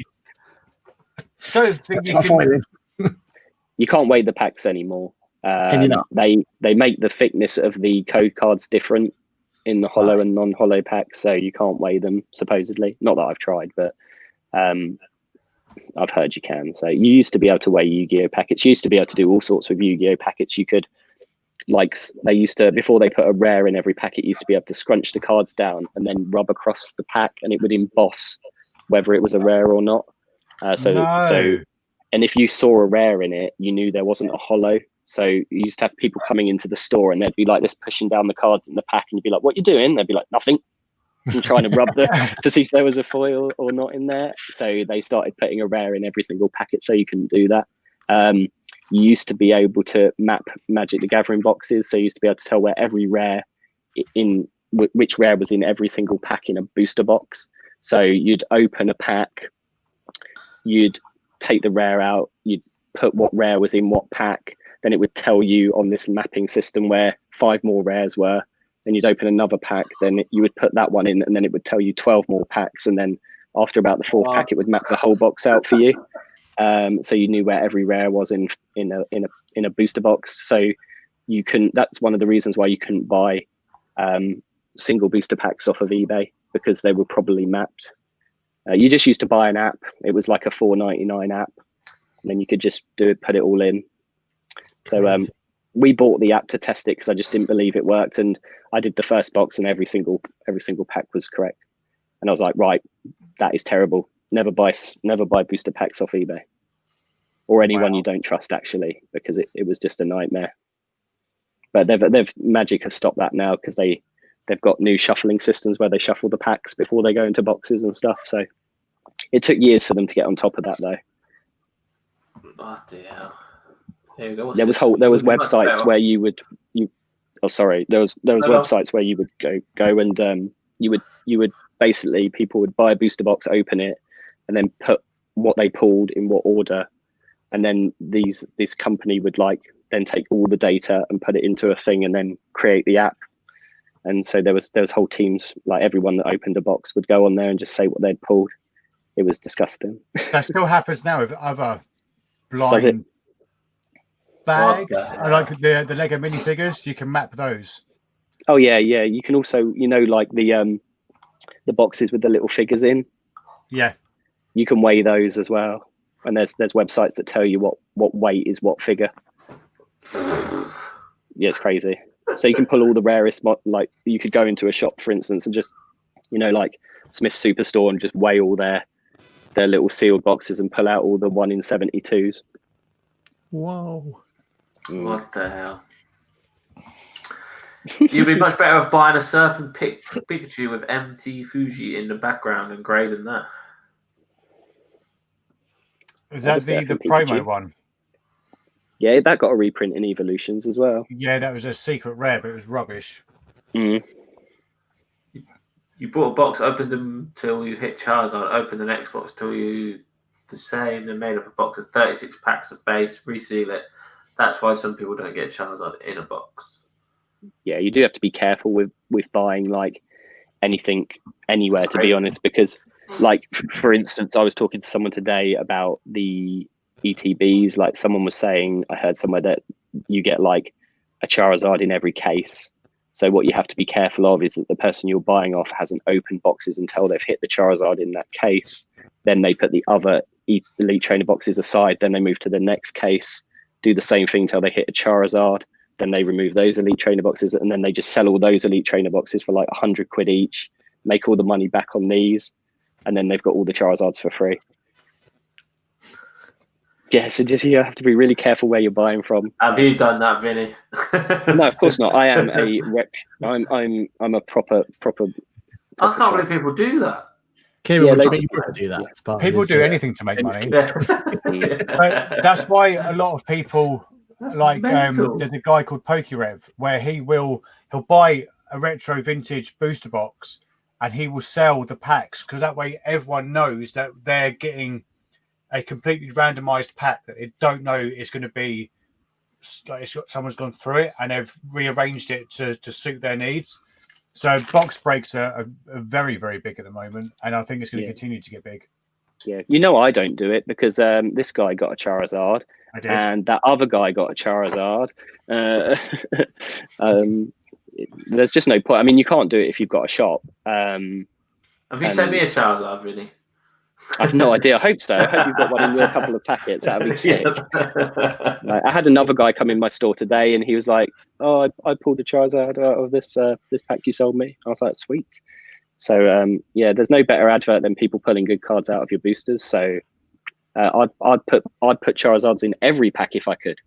Don't think you Not can. foiling. you can't weigh the packs anymore. Can you not? They make the thickness of the code cards different in the hollow and non-hollow packs, so you can't weigh them supposedly. Not that I've tried, but I've heard you can. So you used to be able to weigh Yu-Gi-Oh packets. You used to be able to do all sorts with Yu-Gi-Oh packets. You could, like, they used to, before they put a rare in every packet, you used to be able to scrunch the cards down and then rub across the pack, and it would emboss whether it was a rare or not. So, and if you saw a rare in it, you knew there wasn't a hollow. So you used to have people coming into the store and they'd be like this, pushing down the cards in the pack, and you'd be like, "What you doing?" They'd be like, "Nothing." And trying to rub to see if there was a foil or not in there. So they started putting a rare in every single packet, so you couldn't do that. You used to be able to map Magic the Gathering boxes, so you used to be able to tell where every rare which rare was in every single pack in a booster box. So you'd open a pack, you'd take the rare out, you'd put what rare was in what pack, then it would tell you on this mapping system where 5 more rares were. Then you'd open another pack, then you would put that one in, and then it would tell you 12 more packs, and then after about the 4th pack, it would map the whole box out for you. So you knew where every rare was in a booster box. So you couldn't. That's one of the reasons why you couldn't buy single booster packs off of eBay, because they were probably mapped. You just used to buy an app. It was like a $4.99 app, and then you could just put it all in. So we bought the app to test it because I just didn't believe it worked, and I did the first box and every single pack was correct, and I was like, right, that is terrible. Never buy booster packs off eBay or anyone you don't trust, actually, because it was just a nightmare. But they've Magic have stopped that now because they've got new shuffling systems where they shuffle the packs before they go into boxes and stuff. So it took years for them to get on top of that, though. Oh dear. There was websites where there was websites where you would go and you would basically, people would buy a booster box, open it, and then put what they pulled in what order, and then this company would then take all the data and put it into a thing and then create the app. And so there was whole teams, like everyone that opened a box would go on there and just say what they'd pulled. It was disgusting. That still happens now with other blind bags, like the Lego minifigures. You can map those. Oh yeah. You can also, like the boxes with the little figures in. Yeah. You can weigh those as well, and there's websites that tell you what weight is what figure. Yeah, it's crazy. So you can pull all the rarest, like you could go into a shop, for instance, and just, like Smith's Superstore, and just weigh all their little sealed boxes and pull out all the 1 in 72s. Whoa. What the hell? You'd be much better off buying a surfing Pikachu with MT Fuji in the background and grading that. Is that the promo one? Yeah, that got a reprint in Evolutions as well. Yeah, that was a secret rare, but it was rubbish. You bought a box, opened them till you hit Charizard, opened the next box till you the same. They made up a box of 36 packs of base, reseal it. That's why some people don't get Charizard in a box. Yeah, you do have to be careful with buying like anything anywhere, to be honest, because like for instance, I was talking to someone today about the ETBs. Like someone was saying, I heard somewhere that you get like a Charizard in every case. So what you have to be careful of is that the person you're buying off hasn't opened boxes until they've hit the Charizard in that case. Then they put the other Elite Trainer boxes aside. Then they move to the next case, do the same thing until they hit a Charizard. Then they remove those Elite Trainer boxes, and then they just sell all those Elite Trainer boxes for like £100 each, make all the money back on these, and then they've got all the Charizards for free. Yeah, so just you have to be really careful where you're buying from. Have you done that, Vinny? No, of course not. I am a rep. I'm a proper. I can't believe people do that. Kieran, Yeah, would you loads think of you would do that? As part of People his, do anything to make money. Yeah. But that's why a lot of people That's like mental. there's a guy called Pokerev where he'll buy a retro vintage booster box and he will sell the packs because that way everyone knows that they're getting a completely randomized pack that they don't know is going to be like someone's gone through it and they've rearranged it to suit their needs. So box breaks are very, very big at the moment, and I think it's going to continue to get big. Yeah, I don't do it because this guy got a Charizard, I did. and that other guy got a Charizard. There's just no point. I mean, you can't do it if you've got a shop. Have you sent me a Charizard, Vinny? I have no idea. I hope so. I hope you've got one in your couple of packets. That would be sick. Like, I had another guy come in my store today, and he was like, "Oh, I pulled a Charizard out of this pack you sold me." I was like, "Sweet." So there's no better advert than people pulling good cards out of your boosters. So I'd put Charizards in every pack if I could.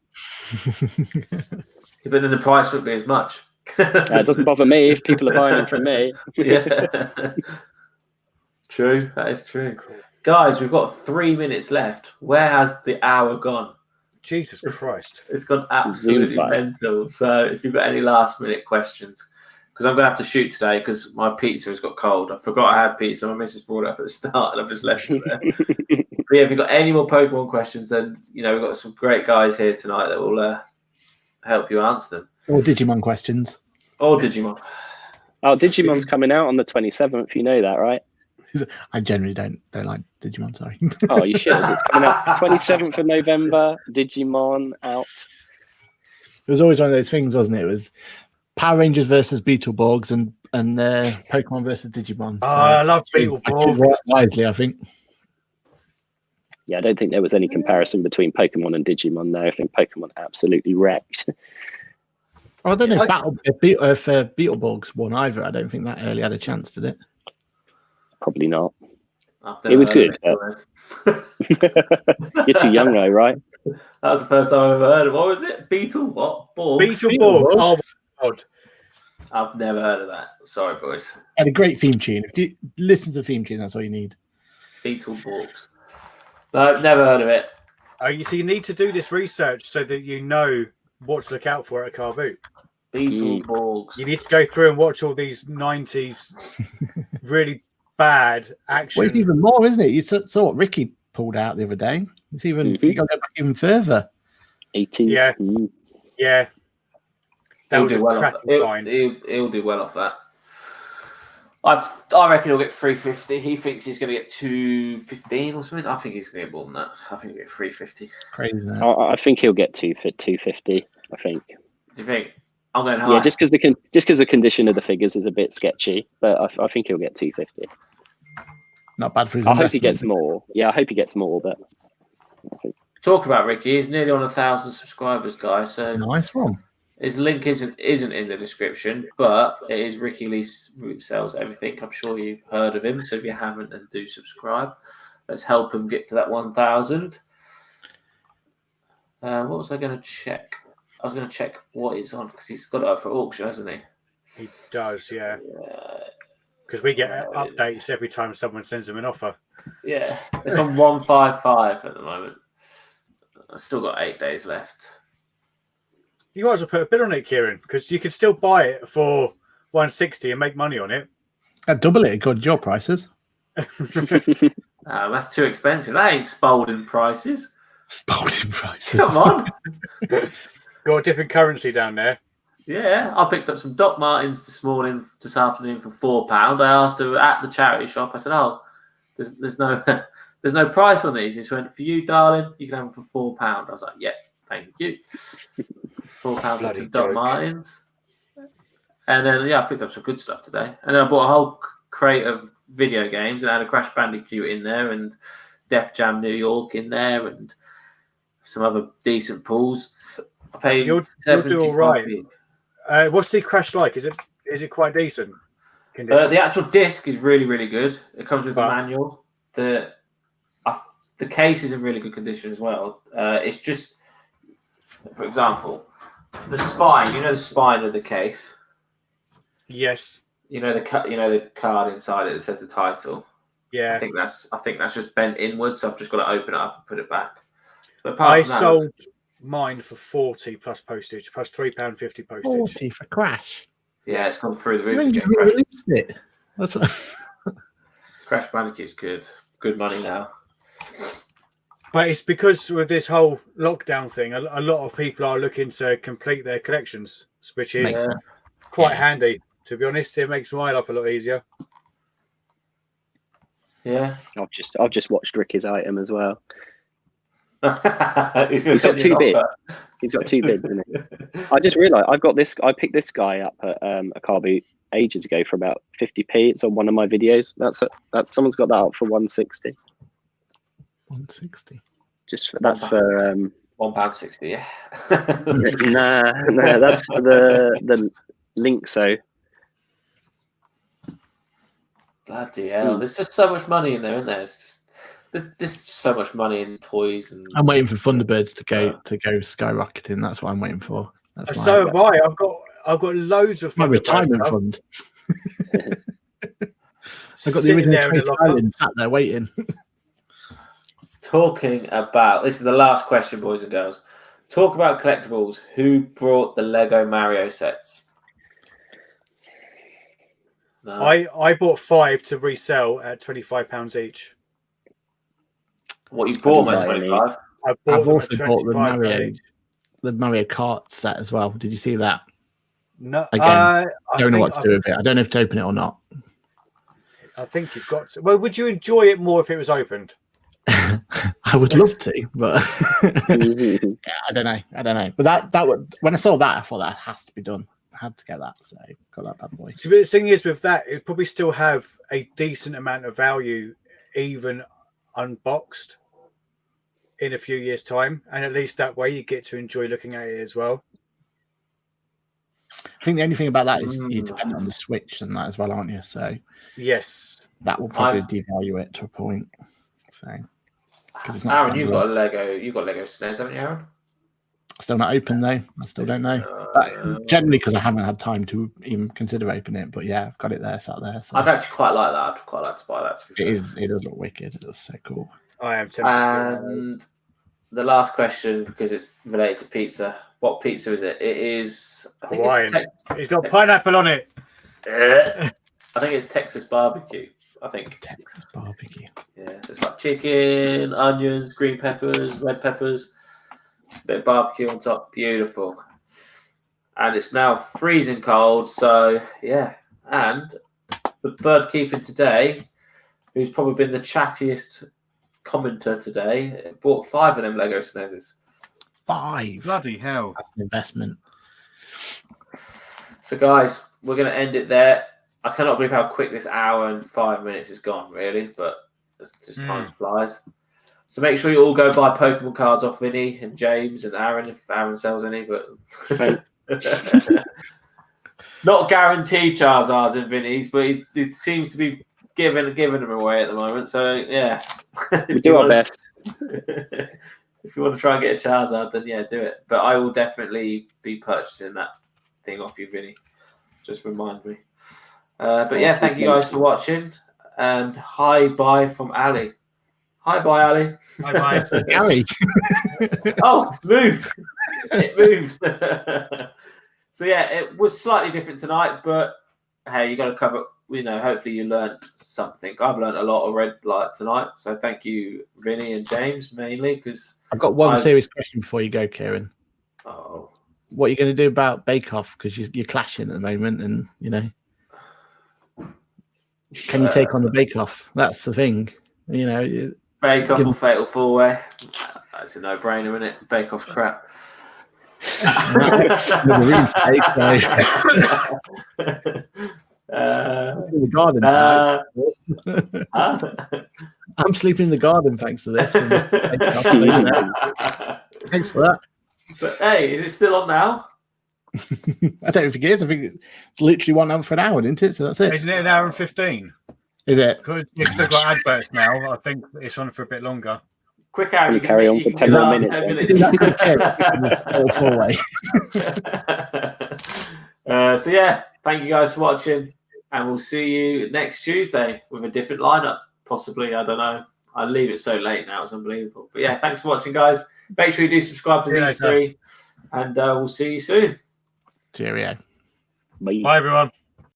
But then the price wouldn't be as much. It doesn't bother me if people are buying them from me. Yeah. True, that is true. Guys, we've got 3 minutes left. Where has the hour gone? Jesus Christ. It's gone absolutely mental. So if you've got any last minute questions, because I'm going to have to shoot today because my pizza has got cold. I forgot I had pizza. My missus brought it up at the start and I've just left it there. But yeah, if you've got any more Pokemon questions, then, we've got some great guys here tonight that will help you answer them. Or Digimon questions. Or Digimon. Oh, Digimon's coming out on the 27th. You know that, right? I generally don't like Digimon, sorry. Oh, you should. It's coming out 27th of November. Digimon out. It was always one of those things, wasn't it? It was Power Rangers versus Beetleborgs and Pokemon versus Digimon. Oh, I love Beetleborgs. Wisely, I think. Yeah, I don't think there was any comparison between Pokemon and Digimon there. I think Pokemon absolutely wrecked. I don't know if Beetleborgs won either. I don't think that early had a chance, did it? Probably not. It was good. You're too young though, right? That was the first time I've ever heard of. What was it? What? Borgs? Beetleborgs. Oh my God. I've never heard of that. Sorry, boys. Had a great theme tune. If you listen to the theme tune, that's all you need. Beetleborgs. No, never heard of it. You need to do this research so that you know what to look out for at a car boot. Beetleborgs. You need to go through and watch all these 90s really bad action. Well, it's even more, isn't it? You saw what Ricky pulled out the other day. It's even you got to go back even further. 80s. Yeah. Yeah. That was a well cracking find. He'll do well off that. I reckon he'll get 350. He thinks he's going to get 215 or something. I think he's going to get more than that. I think he'll get 350. Crazy. I think he'll get 250. I think. Do you think? I'm going high. Yeah, just because the condition of the figures is a bit sketchy, but I think he'll get 250. Not bad for his. I hope he gets more. Yeah, I hope he gets more. But talk about Ricky. He's nearly on 1,000 subscribers, guys. So nice one. His link isn't in the description, but it is Ricky Lee Root Sells Everything. I'm sure you've heard of him. So if you haven't, then do subscribe. Let's help him get to that 1,000. What was I going to check? I was going to check what it's on because he's got it up for auction, hasn't he? He does, yeah. Because we get updates every time someone sends him an offer. Yeah, it's on 155 at the moment. I've still got 8 days left. You might as well put a bid on it, Kieran, because you could still buy it for 160 and make money on it. I'd double it according to your prices. That's too expensive. That ain't Spalding prices. Spalding prices. Come on. Got a different currency down there. Yeah, I picked up some Doc Martens this afternoon for £4. I asked her at the charity shop. I said, "Oh, there's no price on these." She went, "For you, darling, you can have them for £4." I was like, "Yeah, thank you." £4 worth of Doc Martens. And then I picked up some good stuff today. And then I bought a whole crate of video games and I had a Crash Bandicoot in there and Def Jam New York in there and some other decent pulls. I paid You'll do all right. What's the Crash like? Is it quite decent condition? The actual disc is really, really good. It comes with the manual. The case is in really good condition as well. It's just, for example, the spine. You know the spine of the case. Yes. You know the card inside it that says the title. Yeah. I think that's just bent inwards, so I've just got to open it up and put it back. But I apart from that, sold mine for 40 plus postage, plus £3.50 postage. 40 for Crash. yeah, it's gone through the roof When again. did you release it? That's what. Crash Bandicoot's good money now. But it's because with this whole lockdown thing, a lot of people are looking to complete their collections, which is Makes sense. quite Yeah. handy. To be honest, it makes my life a lot easier. Yeah. I've just watched Ricky's item as well. He's He's got 2 bids. He's got 2 bids, isn't it? I just realised I've got this. I picked this guy up at a car boot ages ago for about 50p. It's on one of my videos. That's someone's got that up for 160. 160. That's for £1.60. Yeah. nah, that's for the link. So Bloody hell! There's just so much money in there, isn't there? It's just there's so much money in toys and. I'm waiting for Thunderbirds to go skyrocketing. That's what I'm waiting for. That's So have I. I've got loads of my retirement stuff. fund. I've got the original Trace Island sat there waiting. Talking about this is the last question, boys and girls. Talk about collectibles. Who brought the Lego Mario sets? No. I bought 5 to resell at £25 each. What you bought them at 25? I've also bought the Mario Kart set as well. Did you see that? No, again, I don't know what to do with it. I don't know if to open it or not. I think you've got to. Well, would you enjoy it more if it was opened? I would love to, but yeah, I don't know. But that would, when I saw that, I thought that has to be done. I had to get that, so got that bad boy. So the thing is, with that, it probably still have a decent amount of value, even unboxed, in a few years' time, and at least that way you get to enjoy looking at it as well. I think the only thing about that is you're dependent on the Switch and that as well, aren't you? So yes, that will probably devalue it to a point. So because it's not. Aaron, you've got Lego SNES, haven't you, Aaron? Still not open though. I still don't know. But generally, because I haven't had time to even consider opening it. But yeah, I've got it there, sat there. So. I'd actually quite like that. I'd quite like to buy that. It does look wicked. It does so cool. I am tempted. And the last question, because it's related to pizza. What pizza is it? It is. I think it's got pineapple on it. I think it's Texas barbecue. I think Texas barbecue. Yeah, so it's like chicken, onions, green peppers, red peppers, a bit of barbecue on top. Beautiful. And it's now freezing cold. So yeah, and the bird keeping today, who's probably been the chattiest commenter today, bought 5 of them Lego SNESes. 5. Bloody hell. That's an investment. So guys, we're going to end it there. I cannot believe how quick this hour and 5 minutes is gone, really, but it's just time flies. So make sure you all go buy Pokemon cards off Vinny and James and Aaron, if Aaron sells any, but not guaranteed Charizards and Vinny's, but it seems to be giving them away at the moment. So yeah, we do our best. If you want to try and get a Charizard, then yeah, do it. But I will definitely be purchasing that thing off you, Vinny. Just remind me. But yeah, thank you guys for watching. And hi-bye from Ali. Hi-bye, Ali. Bye-bye. Gary. Oh, it's moved. It moved. So yeah, it was slightly different tonight, but hey, you got to cover. Hopefully you learned something. I've learned a lot already tonight. So thank you, Vinny and James, mainly because I've got one serious question before you go, Kieran. Oh, what are you going to do about Bake Off? Because you're clashing at the moment, and can you take on the Bake Off? That's the thing. Bake Off or Fatal 4-Way. That's a no-brainer, isn't it? Bake Off's crap. In the garden I'm sleeping in the garden thanks to this. Thanks for that. But hey, is it still on now? I don't think it is. I think it's literally 1 hour for an hour, isn't it? So that's it. Isn't it 1 hour and 15? Is it? Because it's still got adverts now. I think it's on for a bit longer. Quick, Aaron, you carry on for 10 more minutes. So yeah, thank you guys for watching, and we'll see you next Tuesday with a different lineup. possibly. I don't know. I leave it so late now; it's unbelievable. But yeah, thanks for watching, guys. Make sure you do subscribe to these three, and we'll see you soon. Cheerio. Bye. Bye, everyone.